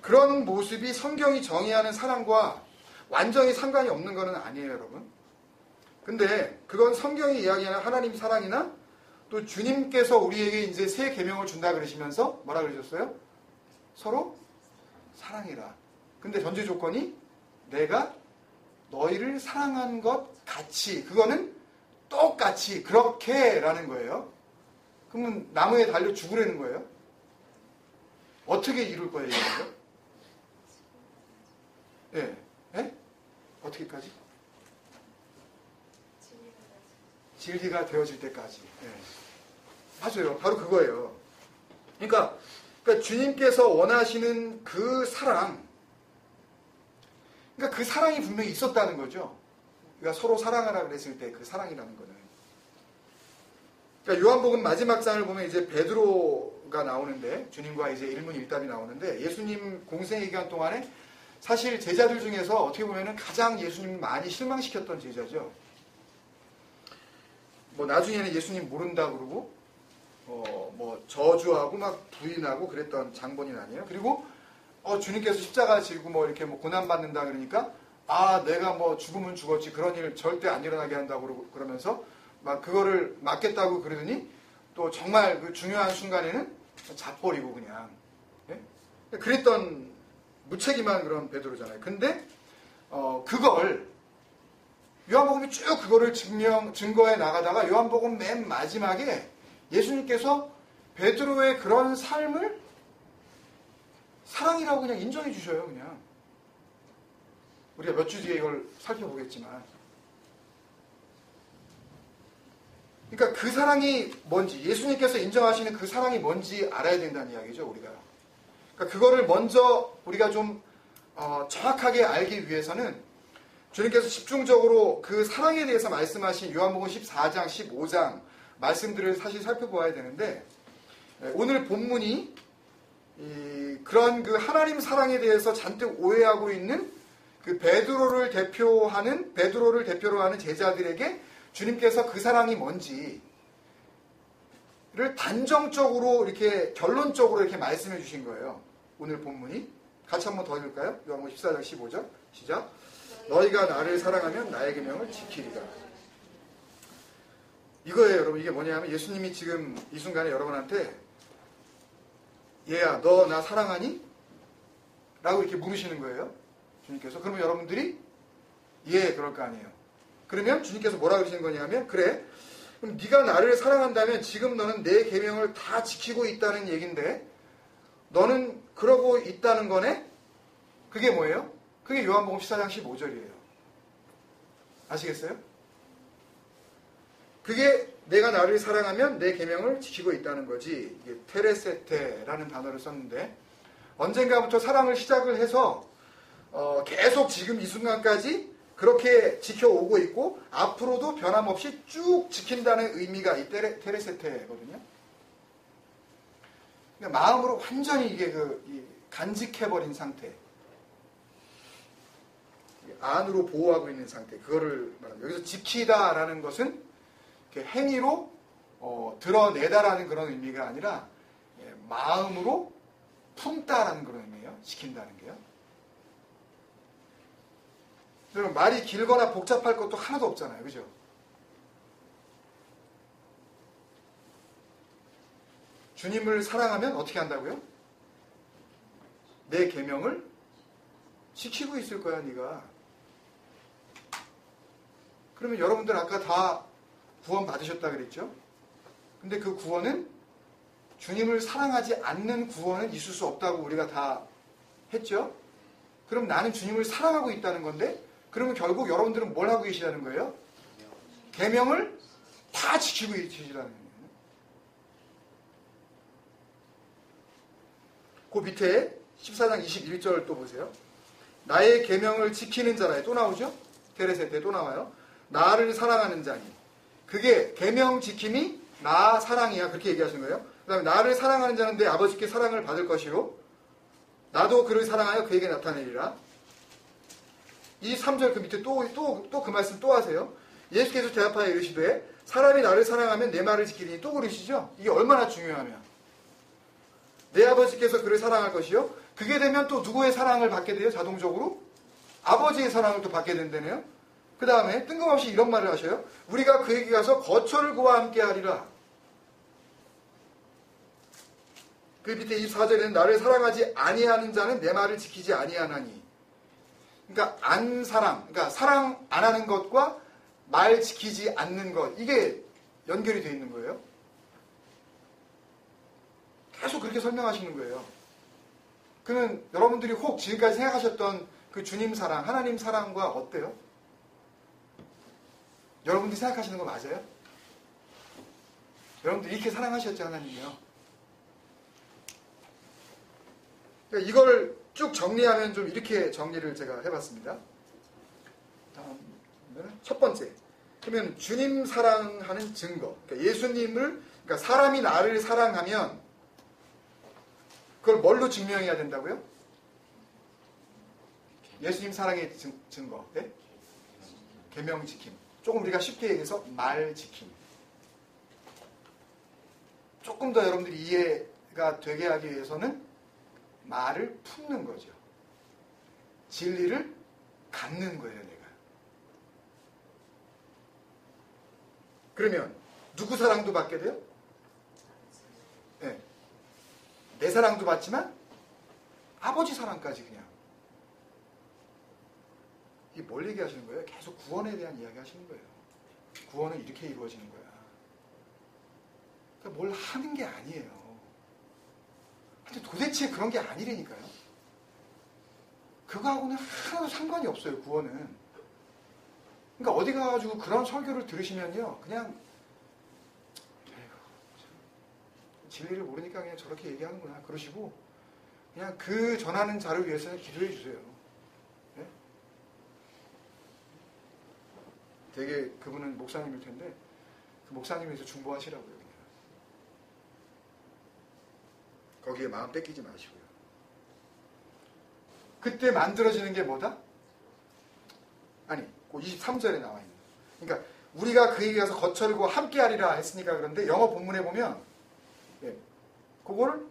그런 모습이 성경이 정의하는 사랑과 완전히 상관이 없는 것은 아니에요, 여러분. 근데 그건 성경이 이야기하는 하나님 사랑이나 또 주님께서 우리에게 이제 새 계명을 준다 그러시면서 뭐라 그러셨어요? 서로 사랑해라. 근데 전제 조건이 내가 너희를 사랑한 것 같이, 그거는 똑같이 그렇게라는 거예요. 그러면 나무에 달려 죽으라는 거예요? 어떻게 이룰 거예요, 이거? 예. 예? 어떻게까지? 진리가 되어질 때까지. 예. 맞아요. 바로 그거예요. 그러니까 주님께서 원하시는 그 사랑, 그러니까 그 사랑이 분명히 있었다는 거죠. 그러니까 서로 사랑하라 그랬을 때 그 사랑이라는 거는. 그러니까 요한복음 마지막 장을 보면 이제 베드로가 나오는데, 주님과 이제 일문일답이 나오는데, 예수님 공생의 기간 동안에 사실 제자들 중에서 어떻게 보면은 가장 예수님을 많이 실망시켰던 제자죠. 뭐 나중에는 예수님 모른다 그러고 뭐 저주하고 막 부인하고 그랬던 장본인 아니에요. 그리고 주님께서 십자가 지고 뭐 이렇게 뭐 고난 받는다 그러니까, 내가 뭐 죽으면 죽었지 그런 일 절대 안 일어나게 한다고 그러면서 막 그거를 막겠다고 그러더니 또 정말 그 중요한 순간에는 잡버리고 그냥, 예? 그랬던 무책임한 그런 베드로잖아요. 근데 그걸 요한복음이 쭉 그거를 증거해 나가다가 요한복음 맨 마지막에 예수님께서 베드로의 그런 삶을 사랑이라고 그냥 인정해 주셔요. 그냥 우리가 몇 주 뒤에 이걸 살펴보겠지만, 그러니까 그 사랑이 뭔지, 예수님께서 인정하시는 그 사랑이 뭔지 알아야 된다는 이야기죠, 우리가. 그러니까 그거를 먼저 우리가 좀 정확하게 알기 위해서는 주님께서 집중적으로 그 사랑에 대해서 말씀하신 요한복음 14장, 15장 말씀들을 사실 살펴보아야 되는데, 오늘 본문이 그런 그 하나님 사랑에 대해서 잔뜩 오해하고 있는 그 베드로를 대표로 하는 제자들에게 주님께서 그 사랑이 뭔지를 단정적으로 이렇게 결론적으로 이렇게 말씀해 주신 거예요. 오늘 본문이 같이 한번 더 읽을까요? 요한복음 14장 15절 시작. 너희가 나를 사랑하면 나의 계명을 지키리라. 이거예요, 여러분. 이게 뭐냐면 예수님이 지금 이 순간에 여러분한테 얘야, 너 나 사랑하니? 라고 이렇게 물으시는 거예요. 주님께서. 그러면 여러분들이 예, 그럴 거 아니에요. 그러면 주님께서 뭐라 그러시는 거냐면 그래, 그럼 네가 나를 사랑한다면 지금 너는 내 계명을 다 지키고 있다는 얘긴데 너는 그러고 있다는 거네? 그게 뭐예요? 그게 요한복음 14장 15절이에요. 아시겠어요? 그게 내가 나를 사랑하면 내 계명을 지키고 있다는 거지. 이게 테레세테라는 단어를 썼는데 언젠가부터 사랑을 시작을 해서 계속 지금 이 순간까지 그렇게 지켜오고 있고 앞으로도 변함없이 쭉 지킨다는 의미가 이 테레세테거든요. 그러니까 마음으로 완전히 이게 간직해버린 상태, 안으로 보호하고 있는 상태, 그거를 말합니다. 여기서 지키다라는 것은 행위로 드러내다라는 그런 의미가 아니라 마음으로 품다라는 그런 의미예요. 지킨다는 게요. 여러분, 말이 길거나 복잡할 것도 하나도 없잖아요. 그죠? 주님을 사랑하면 어떻게 한다고요? 내 계명을 지키고 있을 거야, 네가. 그러면 여러분들 아까 다 구원 받으셨다 그랬죠? 근데 그 구원은 주님을 사랑하지 않는 구원은 있을 수 없다고 우리가 다 했죠? 그럼 나는 주님을 사랑하고 있다는 건데, 그러면 결국 여러분들은 뭘 하고 계시다는 거예요? 계명을 다 지키고 계시라는 거예요. 그 밑에 14장 21절 또 보세요. 나의 계명을 지키는 자라에 또 나오죠? 테레세테 또 나와요. 나를 사랑하는 자니. 그게 계명 지킴이 나 사랑이야. 그렇게 얘기하시는 거예요. 그 다음에 나를 사랑하는 자는 내 아버지께 사랑을 받을 것이요 나도 그를 사랑하여 그에게 나타내리라. 이 3절 그 밑에 또 그 말씀 또 하세요. 예수께서 대답하여 이르시되 사람이 나를 사랑하면 내 말을 지키리니 또 그러시죠. 이게 얼마나 중요하면 내 아버지께서 그를 사랑할 것이요 그게 되면 또 누구의 사랑을 받게 돼요? 자동적으로 아버지의 사랑을 또 받게 된다네요. 그 다음에 뜬금없이 이런 말을 하셔요. 우리가 그에게 가서 거처를 그와 함께 하리라. 그 밑에 24절에는 나를 사랑하지 아니하는 자는 내 말을 지키지 아니하나니. 그러니까 그러니까 사랑 안 하는 것과 말 지키지 않는 것, 이게 연결이 되어 있는 거예요. 계속 그렇게 설명하시는 거예요. 그러면 여러분들이 혹 지금까지 생각하셨던 그 주님 사랑, 하나님 사랑과 어때요? 여러분들이 생각하시는 거 맞아요? 여러분들이 이렇게 사랑하셨죠, 하나님이요? 그러니까 이걸 쭉 정리하면 좀 이렇게 정리를 제가 해봤습니다. 첫 번째, 그러면 주님 사랑하는 증거. 그러니까 예수님을, 그러니까 사람이 나를 사랑하면 그걸 뭘로 증명해야 된다고요? 예수님 사랑의 증거. 네? 계명 지킴. 조금 우리가 쉽게 얘기해서 말 지킴. 조금 더 여러분들이 이해가 되게 하기 위해서는 말을 품는 거죠. 진리를 갖는 거예요, 내가. 그러면 누구 사랑도 받게 돼요? 네. 내 사랑도 받지만 아버지 사랑까지 그냥. 이게 뭘 얘기하시는 거예요? 계속 구원에 대한 이야기 하시는 거예요. 구원은 이렇게 이루어지는 거야. 그러니까 뭘 하는 게 아니에요. 근데 도대체 그런 게 아니라니까요. 그거하고는 하나도 상관이 없어요, 구원은. 그러니까 어디 가가지고 그런 설교를 들으시면요, 그냥 진리를 모르니까 그냥 저렇게 얘기하는구나 그러시고 그냥 그 전하는 자를 위해서 기도해 주세요. 네? 되게 그분은 목사님일 텐데 그 목사님을 위해서 중보하시라고요. 그냥. 거기에 마음 뺏기지 마시고요. 그때 만들어지는 게 뭐다? 아니, 그 23절에 나와 있는. 그러니까 우리가 그에게 가서 거처를 함께하리라 했으니까 그런데 영어 본문에 보면 그거를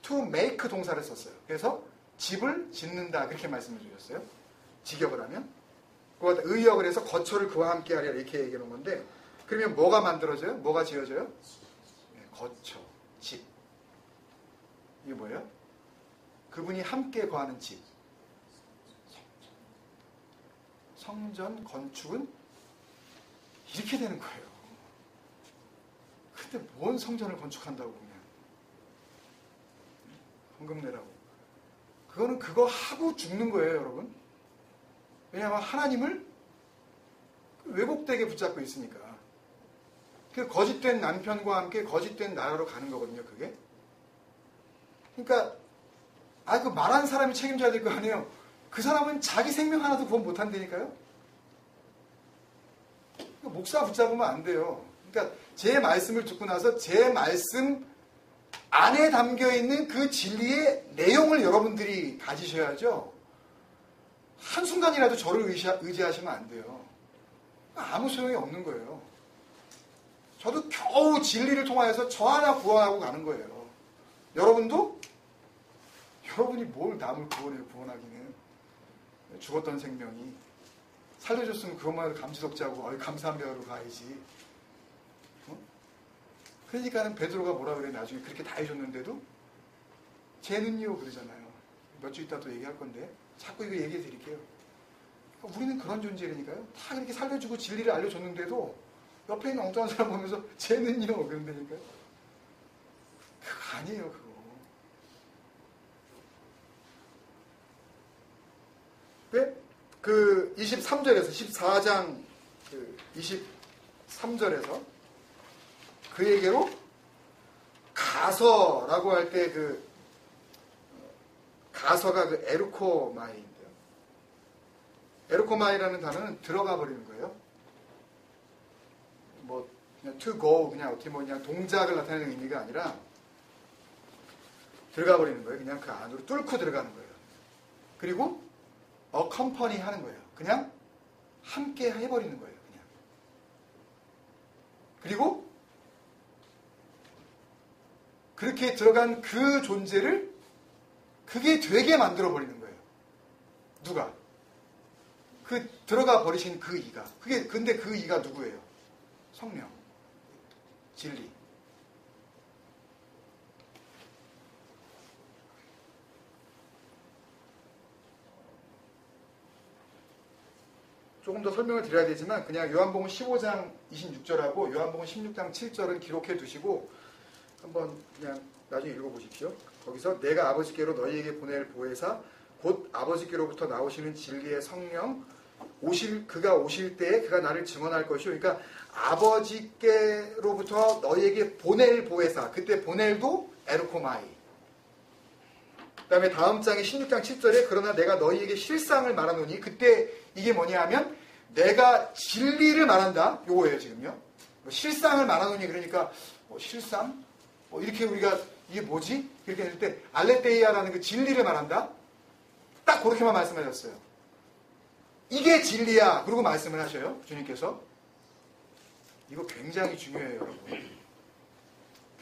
to make 동사를 썼어요. 그래서 집을 짓는다 그렇게 말씀해 주셨어요. 직역을 하면. 그거 의역을 해서 거처를 그와 함께하리라 이렇게 얘기해 놓은 건데 그러면 뭐가 만들어져요? 뭐가 지어져요? 거처, 집. 이게 뭐예요? 그분이 함께 거하는 집. 성전 건축은 이렇게 되는 거예요. 근데 뭔 성전을 건축한다고 그냥 헌금 내라고. 그거는 그거 하고 죽는 거예요, 여러분. 왜냐하면 하나님을 왜곡되게 붙잡고 있으니까. 그 거짓된 남편과 함께 거짓된 나라로 가는 거거든요, 그게. 그러니까 그 말한 사람이 책임져야 될 거 아니에요. 그 사람은 자기 생명 하나도 구원 못 한다니까요. 목사 붙잡으면 안 돼요. 그러니까 제 말씀을 듣고 나서 제 말씀 안에 담겨있는 그 진리의 내용을 여러분들이 가지셔야죠. 한순간이라도 저를 의지하시면 안 돼요. 아무 소용이 없는 거예요. 저도 겨우 진리를 통하여서 저 하나 구원하고 가는 거예요. 여러분도? 여러분이 뭘 남을 구원하기는. 죽었던 생명이 살려줬으면 그것만 해도 감지덕지하고 감사합니다로 가야지. 그러니까는 베드로가 뭐라 그래 나중에 그렇게 다 해줬는데도 쟤는요 그러잖아요. 몇 주 있다 또 얘기할 건데 자꾸 이거 얘기해 드릴게요. 우리는 그런 존재라니까요. 다 그렇게 살려주고 진리를 알려줬는데도 옆에 있는 엉뚱한 사람 보면서 쟤는요 그런다니까요. 그거 아니에요 그거. 왜? 그 23절에서 14장 그 23절에서 그에게로 가서라고 할 때 그 가서가 그 에르코마이인데요. 에르코마이라는 단어는 들어가 버리는 거예요. 뭐 그냥 to go 그냥 어떻게 뭐 그냥 동작을 나타내는 의미가 아니라 들어가 버리는 거예요. 그냥 그 안으로 뚫고 들어가는 거예요. 그리고 accompany 하는 거예요. 그냥 함께 해버리는 거예요. 그냥. 그리고 그렇게 들어간 그 존재를 그게 되게 만들어버리는 거예요. 누가? 그 들어가 버리신 그 이가. 근데 그 이가 누구예요? 성령. 진리. 조금 더 설명을 드려야 되지만 그냥 요한복음 15장 26절하고 요한복음 16장 7절은 기록해 두시고 한번 그냥 나중에 읽어보십시오. 거기서 내가 아버지께로 너희에게 보낼 보혜사 곧 아버지께로부터 나오시는 진리의 성령 그가 오실 때에 그가 나를 증언할 것이요. 그러니까 아버지께로부터 너희에게 보낼 보혜사. 그때 보낼도 에르코마이. 그 다음에 다음 장의 16장 7절에 그러나 내가 너희에게 실상을 말하노니 그때 이게 뭐냐 하면 내가 진리를 말한다. 요거예요 지금요. 실상을 말하노니 그러니까 실상? 이렇게 우리가 이게 뭐지? 이렇게 했을 때 알레테이아라는 그 진리를 말한다. 딱 그렇게만 말씀하셨어요. 이게 진리야. 그러고 말씀을 하셔요. 주님께서. 이거 굉장히 중요해요. 여러분.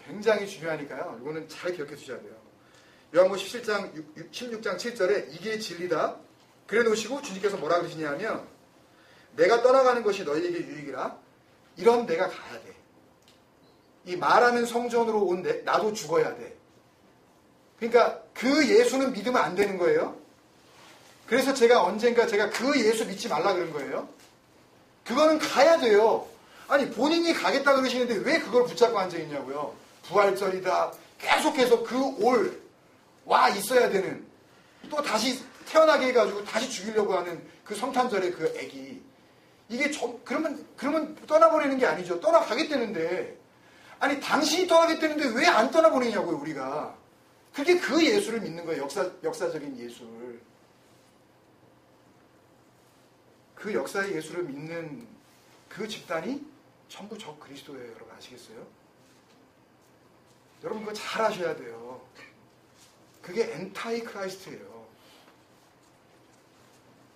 굉장히 중요하니까요. 이거는 잘 기억해 주셔야 돼요. 요한복음 16장 7절에 이게 진리다. 그래 놓으시고 주님께서 뭐라 그러시냐 하면 내가 떠나가는 것이 너희에게 유익이라. 이런 내가 가야 돼. 이 말하는 성전으로 온 나도 죽어야 돼. 그러니까 그 예수는 믿으면 안 되는 거예요. 그래서 제가 언젠가 그 예수 믿지 말라 그런 거예요. 그거는 가야 돼요. 아니 본인이 가겠다 그러시는데 왜 그걸 붙잡고 앉아있냐고요. 부활절이다. 계속해서 와 있어야 되는 또 다시 태어나게 해가지고 다시 죽이려고 하는 그 성탄절의 그 애기. 이게 그러면 떠나보내는 게 아니죠. 떠나가겠다는데 아니 당신이 떠나겠다는데 왜 안 떠나보내냐고요 우리가. 그게 그 예수를 믿는 거예요. 역사적인 예수를. 그 역사의 예수를 믿는 그 집단이 전부 저 그리스도예요. 여러분 아시겠어요? 여러분 그거 잘 아셔야 돼요. 그게 엔타이 크라이스트예요.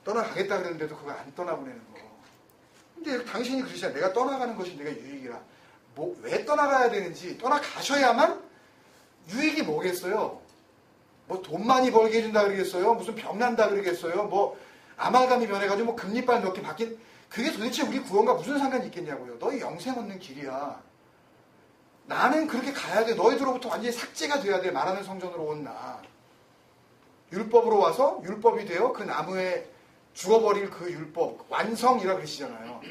떠나가겠다 그랬는데도 그걸 안 떠나보내는 거. 근데 당신이 그러시잖아. 내가 떠나가는 것이 내가 유익이라. 뭐, 왜 떠나가야 되는지, 떠나가셔야만 유익이 뭐겠어요? 뭐 돈 많이 벌게 해준다 그러겠어요? 무슨 병 난다 그러겠어요? 뭐 아말감이 변해가지고 뭐 금리빨 몇 개 바뀐, 그게 도대체 우리 구원과 무슨 상관이 있겠냐고요. 너희 영생 얻는 길이야. 나는 그렇게 가야 돼. 너희들로부터 완전히 삭제가 돼야 돼. 말하는 성전으로 온 나. 율법으로 와서 율법이 되어 그 나무에 죽어버릴 그 율법, 완성이라고 그러시잖아요.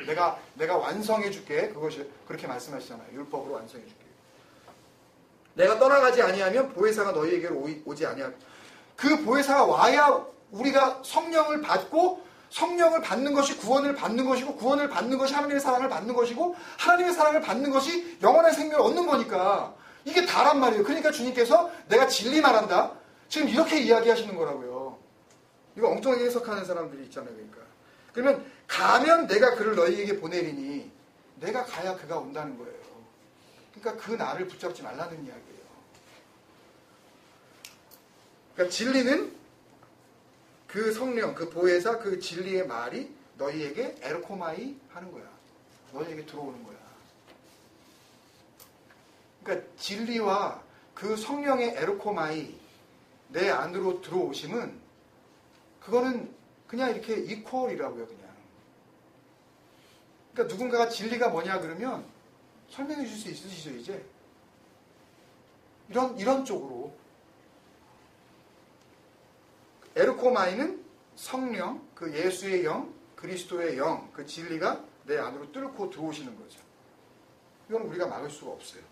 내가 완성해 줄게. 그것이 그렇게 말씀하시잖아요. 율법으로 완성해 줄게. 내가 떠나가지 아니하면 보혜사가 너희에게로 오지 아니하. 그 보혜사가 와야 우리가 성령을 받고, 성령을 받는 것이 구원을 받는 것이고, 구원을 받는 것이 하나님의 사랑을 받는 것이고, 하나님의 사랑을 받는 것이 영원한 생명을 얻는 거니까 이게 다란 말이에요. 그러니까 주님께서 내가 진리 말한다. 지금 이렇게 이야기하시는 거라고요. 이거 엉뚱하게 해석하는 사람들이 있잖아요. 그러면 가면 내가 그를 너희에게 보내리니, 내가 가야 그가 온다는 거예요. 그러니까 그 나를 붙잡지 말라는 이야기예요. 그러니까 진리는 그 성령, 그 보혜사, 그 진리의 말이 너희에게 에르코마이 하는 거야. 너희에게 들어오는 거야. 그러니까 진리와 그 성령의 에르코마이, 내 안으로 들어오심은, 그거는 그냥 이렇게 이퀄이라고요, 그냥. 그러니까 누군가가 진리가 뭐냐 그러면 설명해 줄 수 있으시죠, 이제? 이런 쪽으로. 에르코마이는 성령, 그 예수의 영, 그리스도의 영, 그 진리가 내 안으로 뚫고 들어오시는 거죠. 이건 우리가 막을 수가 없어요.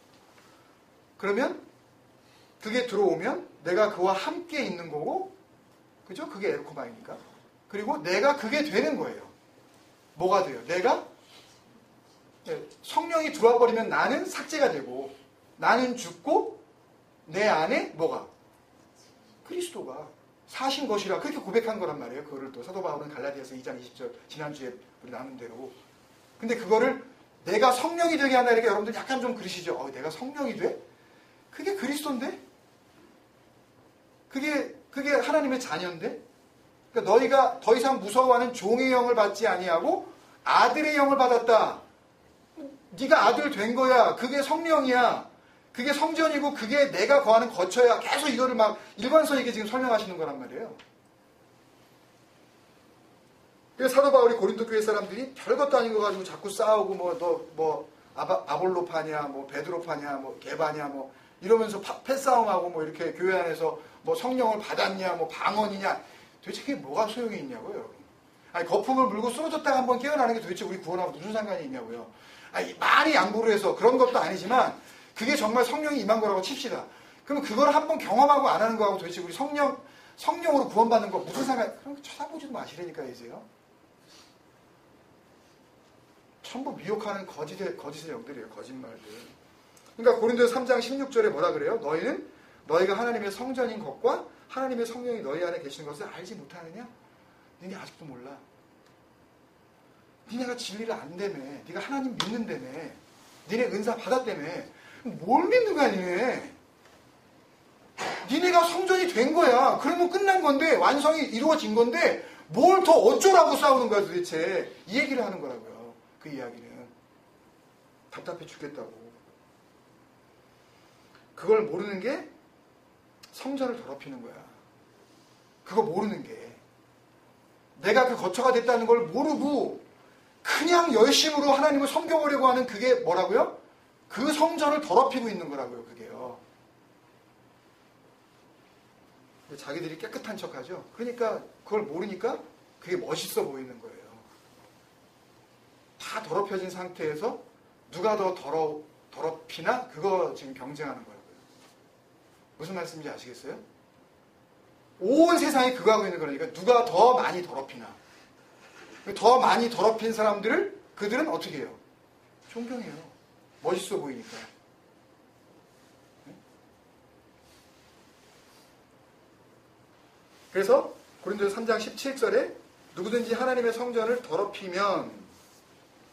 그러면 그게 들어오면 내가 그와 함께 있는 거고, 그죠? 그게 에르코마이니까. 그리고 내가 그게 되는 거예요. 뭐가 돼요? 내가 성령이 들어와 버리면 나는 삭제가 되고, 나는 죽고, 내 안에 뭐가? 그리스도가 사신 것이라 그렇게 고백한 거란 말이에요. 그거를 또 사도 바울은 갈라디아서 2장 20절 지난주에 우리 나눈 대로. 근데 그거를 내가 성령이 되게 한다 이렇게 여러분들 약간 좀 그러시죠. 내가 성령이 돼? 그게 그리스도인데? 그게 하나님의 자녀인데? 그러니까 너희가 더 이상 무서워하는 종의 영을 받지 아니하고 아들의 영을 받았다. 네가 아들 된 거야. 그게 성령이야. 그게 성전이고 그게 내가 거하는 거처야. 계속 이거를 막 일관성있게 지금 설명하시는 거란 말이에요. 그래서 사도 바울이 고린도 교회 사람들이 별것도 아닌 거 가지고 자꾸 싸우고 아볼로파냐, 베드로파냐, 게바냐, 이러면서 패싸움하고 이렇게 교회 안에서 성령을 받았냐, 방언이냐. 도대체 그게 뭐가 소용이 있냐고요. 아니, 거품을 물고 쓰러졌다가 한번 깨어나는 게 도대체 우리 구원하고 무슨 상관이 있냐고요. 아니, 많이 양보를 해서 그런 것도 아니지만 그게 정말 성령이 임한 거라고 칩시다. 그러면 그걸 한번 경험하고 안 하는 거하고 도대체 우리 성령으로 구원받는 거 무슨 상관, 그런 거 쳐다보지도 마시라니까, 이제요. 전부 미혹하는 거짓의 영들이에요. 거짓말들. 그러니까 고린도서 3장 16절에 뭐라 그래요? 너희가 하나님의 성전인 것과 하나님의 성령이 너희 안에 계시는 것을 알지 못하느냐? 니네 아직도 몰라. 니네가 진리를 안다며. 네가 하나님 믿는다며. 니네 은사 받았다며. 뭘 믿는 거야, 니네? 니네가 성전이 된 거야. 그러면 끝난 건데, 완성이 이루어진 건데, 뭘 더 어쩌라고 싸우는 거야, 도대체. 이 얘기를 하는 거라고요. 그 이야기는. 답답해 죽겠다고. 그걸 모르는 게 성전을 더럽히는 거야. 그거 모르는 게. 내가 그 거처가 됐다는 걸 모르고 그냥 열심으로 하나님을 섬겨보려고 하는 그게 뭐라고요? 그 성전을 더럽히고 있는 거라고요. 그게요. 자기들이 깨끗한 척하죠. 그러니까 그걸 모르니까 그게 멋있어 보이는 거예요. 다 더럽혀진 상태에서 누가 더 더럽히나? 그거 지금 경쟁하는 거라고요. 무슨 말씀인지 아시겠어요? 온 세상이 그거 하고 있는 거니까 누가 더 많이 더럽히나. 더 많이 더럽힌 사람들을 그들은 어떻게 해요? 존경해요. 멋있어 보이니까. 그래서 고린도서 3장 17절에 누구든지 하나님의 성전을 더럽히면,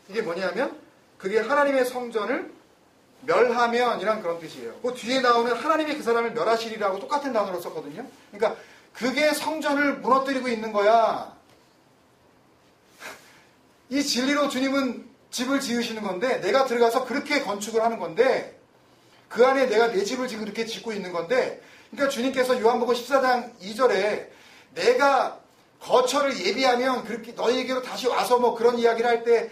이게 뭐냐면 그게 하나님의 성전을 멸하면 이란 그런 뜻이에요. 그 뒤에 나오는 하나님이 그 사람을 멸하시리라고 똑같은 단어로 썼거든요. 그러니까 그게 성전을 무너뜨리고 있는 거야. 이 진리로 주님은 집을 지으시는 건데 내가 들어가서 그렇게 건축을 하는 건데 그 안에 내가 내 집을 지금 이렇게 짓고 있는 건데 그러니까 주님께서 요한복음 14장 2절에 내가 거처를 예비하면 그렇게 너희에게로 다시 와서 뭐 그런 이야기를 할 때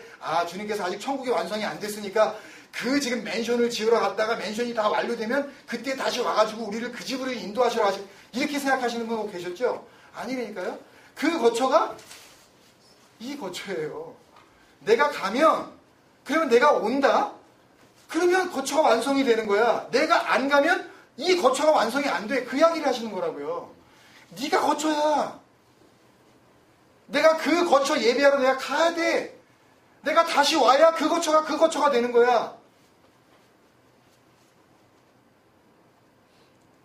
주님께서 아직 천국이 완성이 안 됐으니까 그 지금 맨션을 지으러 갔다가 맨션이 다 완료되면 그때 다시 와가지고 우리를 그 집으로 인도하시러 가시 이렇게 생각하시는 분 계셨죠? 아니라니까요. 그 거처가 이 거처예요. 내가 가면 그러면 내가 온다? 그러면 거처가 완성이 되는 거야. 내가 안 가면 이 거처가 완성이 안 돼. 그 이야기를 하시는 거라고요. 네가 거처야. 내가 그 거처 예비하러 내가 가야 돼. 내가 다시 와야 그 거처가 되는 거야.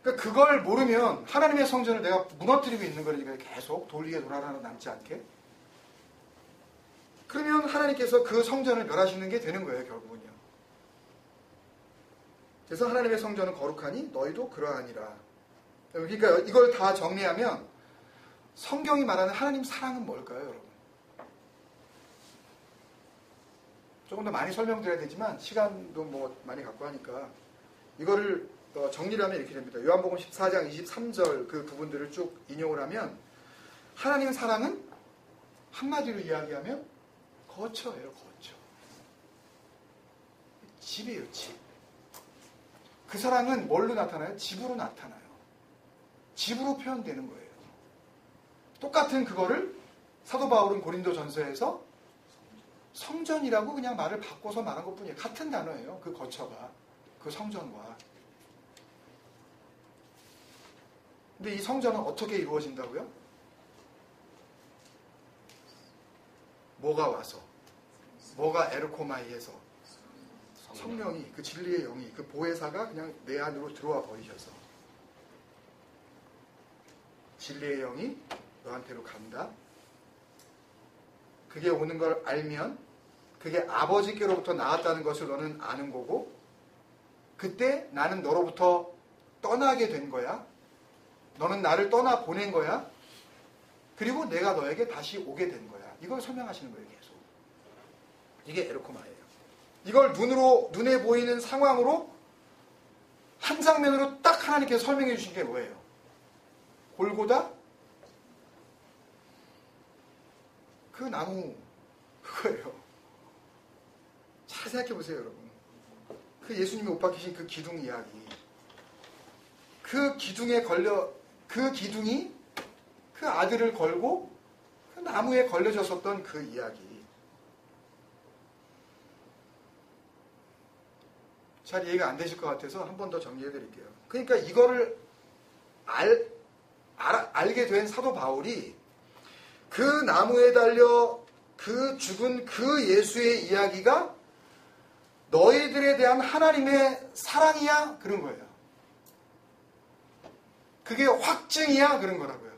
그러니까 그걸 모르면 하나님의 성전을 내가 무너뜨리고 있는 거니까 계속 돌리게 돌아라는 남지 않게. 그러면 하나님께서 그 성전을 멸하시는 게 되는 거예요, 결국은요. 그래서 하나님의 성전은 거룩하니 너희도 그러하니라. 그러니까 이걸 다 정리하면 성경이 말하는 하나님 사랑은 뭘까요, 여러분? 조금 더 많이 설명드려야 되지만 시간도 뭐 많이 갖고 하니까 이거를 정리를 하면 이렇게 됩니다. 요한복음 14장 23절 그 부분들을 쭉 인용을 하면 하나님 사랑은 한마디로 이야기하면 거처예요, 거처. 집이에요, 집. 그 사랑은 뭘로 나타나요? 집으로 나타나요. 집으로 표현되는 거예요. 똑같은 그거를 사도 바울은 고린도 전서에서 성전이라고 그냥 말을 바꿔서 말한 것 뿐이에요. 같은 단어예요. 그 거처가. 그 성전과. 근데 이 성전은 어떻게 이루어진다고요? 뭐가 와서? 뭐가 에르코마이에서? 성령이, 그 진리의 영이, 그 보혜사가 그냥 내 안으로 들어와 버리셔서 진리의 영이 너한테로 간다. 그게 오는 걸 알면 그게 아버지께로부터 나왔다는 것을 너는 아는 거고 그때 나는 너로부터 떠나게 된 거야. 너는 나를 떠나 보낸 거야. 그리고 내가 너에게 다시 오게 된 거야. 이걸 설명하시는 거예요, 계속. 이게 에르코마예요. 이걸 눈에 보이는 상황으로 한 장면으로 딱 하나님께서 설명해 주신 게 뭐예요? 골고다? 그 나무 그거예요. 잘 생각해 보세요, 여러분. 그 예수님이 못 박히신 그 기둥 이야기. 그 기둥에 걸려 그 기둥이 그 아들을 걸고 그 나무에 걸려졌었던 그 이야기. 잘 이해가 안 되실 것 같아서 한 번 더 정리해 드릴게요. 그러니까 이거를 알게 된 사도 바울이 그 나무에 달려 그 죽은 그 예수의 이야기가 너희들에 대한 하나님의 사랑이야? 그런 거예요. 그게 확증이야? 그런 거라고요.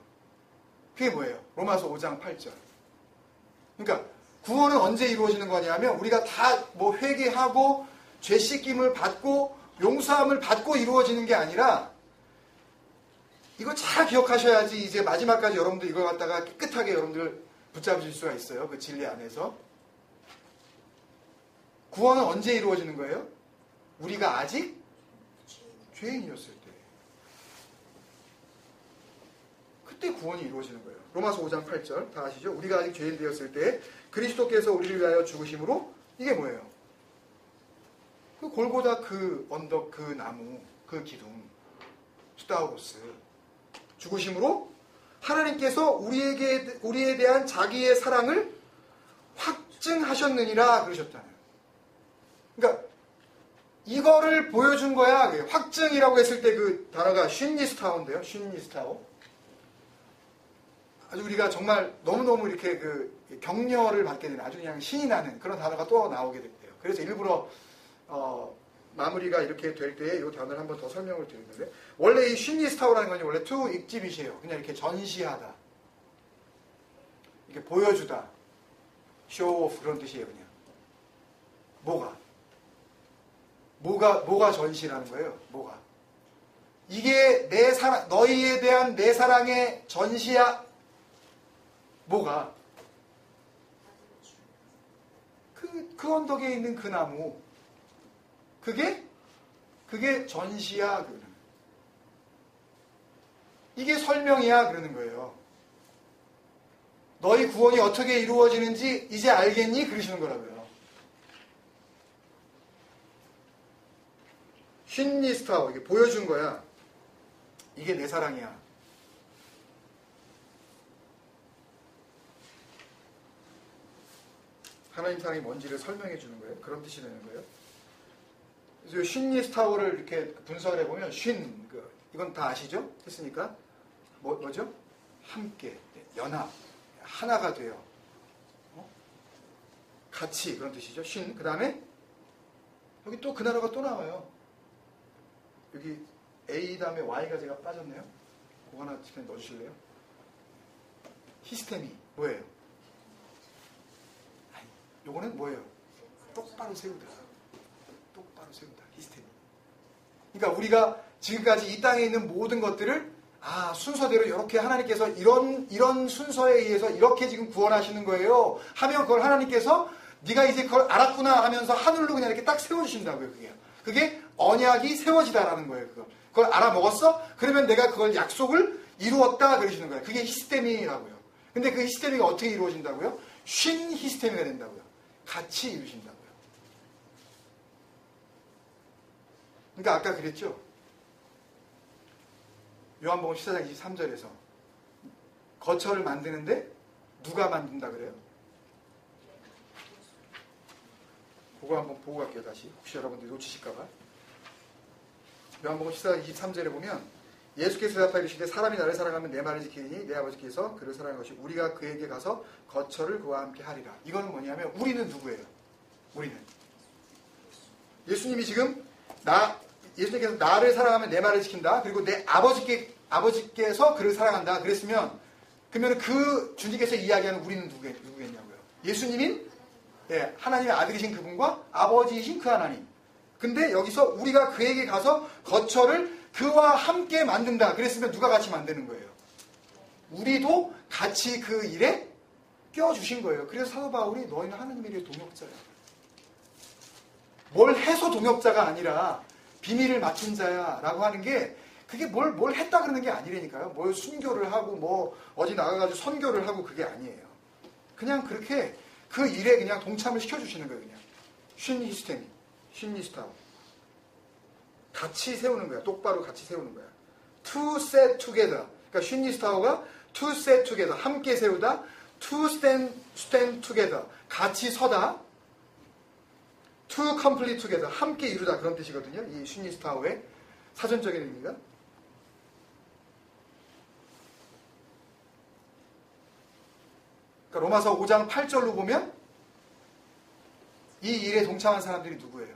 그게 뭐예요? 로마서 5장 8절. 그러니까 구원은 언제 이루어지는 거냐면 우리가 다 뭐 회개하고 죄 씻김을 받고 용서함을 받고 이루어지는 게 아니라 이거 잘 기억하셔야지 이제 마지막까지 여러분들 이걸 갖다가 깨끗하게 여러분들 붙잡으실 수가 있어요. 그 진리 안에서. 구원은 언제 이루어지는 거예요? 우리가 아직 죄인이었을 때. 그때 구원이 이루어지는 거예요. 로마서 5장 8절 다 아시죠? 우리가 아직 죄인 되었을 때 그리스도께서 우리를 위하여 죽으심으로 이게 뭐예요? 그 골고다 그 언덕 그 나무 그 기둥 스타우로스 죽으심으로 하나님께서 우리에 대한 자기의 사랑을 확증하셨느니라 그러셨잖아요. 그러니까 이거를 보여준 거야. 확증이라고 했을 때 그 단어가 쉰니스타오인데요. 쉰니스타오. 아주 우리가 정말 너무너무 이렇게 그 격려를 받게 되는 아주 그냥 신이 나는 그런 단어가 또 나오게 돼요. 그래서 일부러 마무리가 이렇게 될 때에 이 단어를 한번 더 설명을 드리는데 원래 이 쉰니스타오라는 건 원래 투 익지빗이에요. 그냥 이렇게 전시하다. 이렇게 보여주다. 쇼오프 그런 뜻이에요. 그냥. 뭐가 전시라는 거예요? 뭐가? 이게 내 사랑, 너희에 대한 내 사랑의 전시야. 뭐가? 그 언덕에 있는 그 나무, 그게 전시야. 이게 설명이야. 그러는 거예요. 너희 구원이 어떻게 이루어지는지 이제 알겠니? 그러시는 거라고요. 쉰리스타워, 이게 보여준 거야. 이게 내 사랑이야. 하나님 사랑이 뭔지를 설명해 주는 거예요. 그런 뜻이 되는 거예요. 그래서 쉰리스타워를 이렇게 분석을 해보면 이건 다 아시죠? 했으니까 뭐죠? 함께, 연합, 하나가 돼요. 같이, 그런 뜻이죠. 그 다음에 여기 또 그 나라가 또 나와요. 여기 A 다음에 Y가 제가 빠졌네요. 그거 하나 그냥 넣어주실래요? 히스테미 뭐예요? 아니, 요거는 뭐예요? 똑바로 세우다. 똑바로 세우다. 히스테미. 그러니까 우리가 지금까지 이 땅에 있는 모든 것들을 순서대로 이렇게 하나님께서 이런 순서에 의해서 이렇게 지금 구원하시는 거예요. 하면 그걸 하나님께서 네가 이제 그걸 알았구나 하면서 하늘로 그냥 이렇게 딱 세워주신다고요. 그게 언약이 세워지다라는 거예요. 그걸 알아먹었어? 그러면 내가 그걸 약속을 이루었다 그러시는 거예요. 그게 히스테미라고요. 근데 그 히스테미가 어떻게 이루어진다고요? 쉰 히스테미가 된다고요. 같이 이루신다고요. 그러니까 아까 그랬죠. 요한복음 14장 23절에서 거처를 만드는데 누가 만든다 그래요? 그거 한번 보고 갈게요. 다시 혹시 여러분들이 놓치실까봐. 요한복음 14장 23절에 보면 예수께서 대답하여 이르시되 사람이 나를 사랑하면 내 말을 지키니 내 아버지께서 그를 사랑하는 것이 우리가 그에게 가서 거처를 그와 함께 하리라. 이거는 뭐냐면 우리는 누구예요? 우리는 예수님이 지금 예수님께서 나를 사랑하면 내 말을 지킨다. 그리고 내 아버지께서 그를 사랑한다. 그랬으면 그러면 그 주님께서 이야기하는 우리는 누구겠냐고요? 예수님인 하나님의 아들이신 그분과 아버지이신 그 하나님. 근데 여기서 우리가 그에게 가서 거처를 그와 함께 만든다. 그랬으면 누가 같이 만드는 거예요? 우리도 같이 그 일에 껴주신 거예요. 그래서 사도 바울이 너희는 하나님의 일의 동역자야. 뭘 해서 동역자가 아니라 비밀을 맡은 자야 라고 하는 게 그게 뭘 했다 그러는 게 아니라니까요. 뭘 순교를 하고 뭐 어디 나가가지고 선교를 하고 그게 아니에요. 그냥 그렇게 그 일에 그냥 동참을 시켜주시는 거예요. 그냥 쉰 히스타워 같이 세우는 거야. 똑바로 같이 세우는 거야. To set together. 그러니까 쉰 히스타워가 to set together 함께 세우다. To stand together 같이 서다. To complete together 함께 이루다 그런 뜻이거든요. 이 쉰 히스타워의 사전적인 의미가. 그러니까 로마서 5장 8절로 보면 이 일에 동참한 사람들이 누구예요?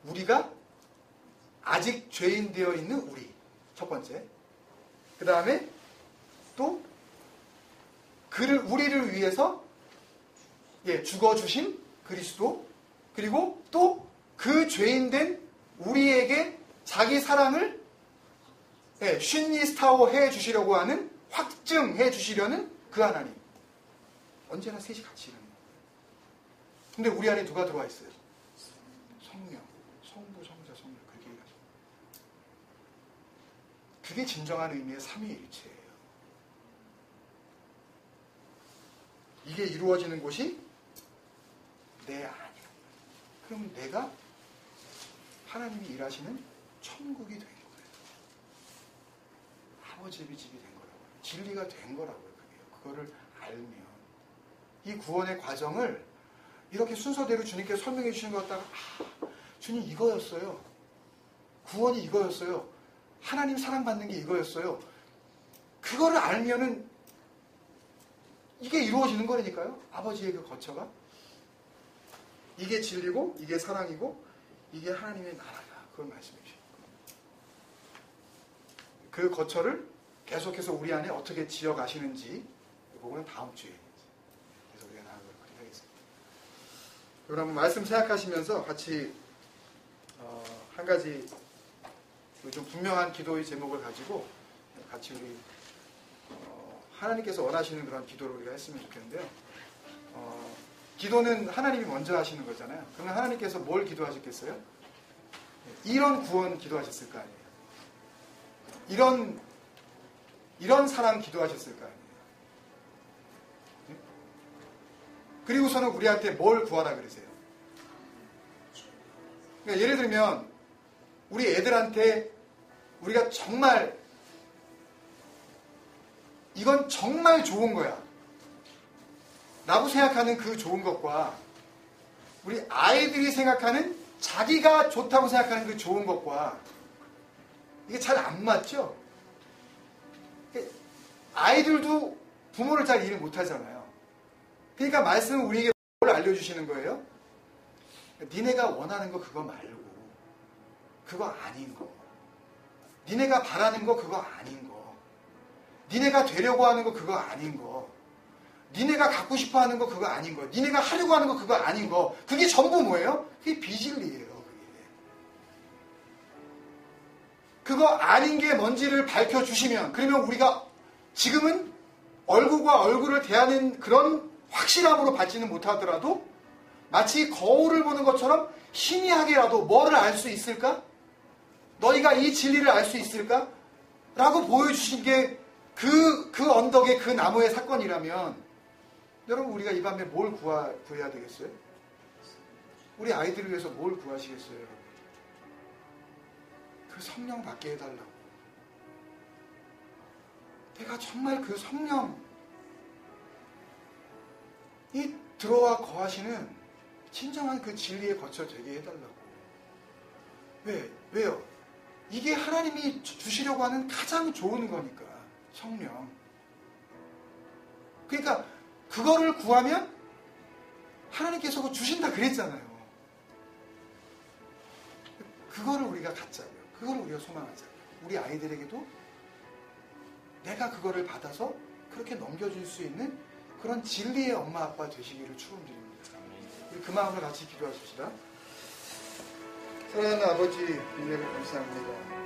우리가 아직 죄인 되어 있는 우리. 첫 번째. 그 다음에 또 우리를 위해서 죽어주신 그리스도. 그리고 또 그 죄인된 우리에게 자기 사랑을 쉰 히스타워 해주시려고 하는 확증해 주시려는 그 하나님. 언제나 셋이 같이 일하는 거예요. 근데 우리 안에 누가 들어와 있어요? 성령, 성부, 성자, 성령. 그렇게 얘기하죠. 그게 진정한 의미의 삼위일체예요. 이게 이루어지는 곳이 내 안이야. 그럼 내가 하나님이 일하시는 천국이 된 거예요. 아버지의 집이 된 거라고요. 진리가 된 거라고요. 그거를 알면 이 구원의 과정을 이렇게 순서대로 주님께서 설명해 주시는 것 같다가 주님 이거였어요. 구원이 이거였어요. 하나님 사랑받는 게 이거였어요. 그거를 알면은 이게 이루어지는 거라니까요. 아버지의 그 거처가. 이게 진리고 이게 사랑이고 이게 하나님의 나라다. 그걸 말씀해 주시는 거예요. 그 거처를 계속해서 우리 안에 어떻게 지어가시는지 이 부분은 다음 주에 그래서 우리가 나눠보도록 하겠습니다. 여러분 말씀 생각하시면서 같이 한 가지 좀 분명한 기도의 제목을 가지고 같이 우리 하나님께서 원하시는 그런 기도를 우리가 했으면 좋겠는데요. 기도는 하나님이 먼저 하시는 거잖아요. 그러면 하나님께서 뭘 기도하셨겠어요? 이런 구원 기도하셨을 거 아니에요. 이런 사랑 기도하셨을 거 아니에요. 그리고서는 우리한테 뭘 구하라 그러세요? 그러니까 예를 들면 우리 애들한테 우리가 정말 이건 정말 좋은 거야 라고 생각하는 그 좋은 것과 우리 아이들이 생각하는 자기가 좋다고 생각하는 그 좋은 것과 이게 잘 안 맞죠? 아이들도 부모를 잘 이해 못하잖아요. 그러니까 말씀은 우리에게 뭘 알려주시는 거예요? 니네가 원하는 거 그거 말고 그거 아닌 거, 니네가 바라는 거 그거 아닌 거, 니네가 되려고 하는 거 그거 아닌 거, 니네가 갖고 싶어 하는 거 그거 아닌 거, 니네가 하려고 하는 거 그거 아닌 거, 그게 전부 뭐예요? 그게 비진리예요. 그거 아닌 게 뭔지를 밝혀주시면, 그러면 우리가 지금은 얼굴과 얼굴을 대하는 그런 확실함으로 받지는 못하더라도 마치 거울을 보는 것처럼 희미하게라도 뭐를 알 수 있을까? 너희가 이 진리를 알 수 있을까? 라고 보여주신 게 그 언덕의 그 나무의 사건이라면 여러분 우리가 이 밤에 뭘 구해야 되겠어요? 우리 아이들을 위해서 뭘 구하시겠어요, 여러분? 그 성령 받게 해달라고. 내가 정말 그 성령이 들어와 거하시는 진정한 그 진리에 거쳐 되게 해달라고. 왜요? 이게 하나님이 주시려고 하는 가장 좋은 거니까. 성령. 그러니까 그거를 구하면 하나님께서 그거 주신다 그랬잖아요. 그거를 우리가 갖자고요. 그거를 우리가 소망하자고요. 우리 아이들에게도 내가 그거를 받아서 그렇게 넘겨줄 수 있는 그런 진리의 엄마 아빠 되시기를 축원드립니다. 우리 그 마음으로 같이 기도하십시다. 사랑하는 아버지, 은혜를 감사합니다.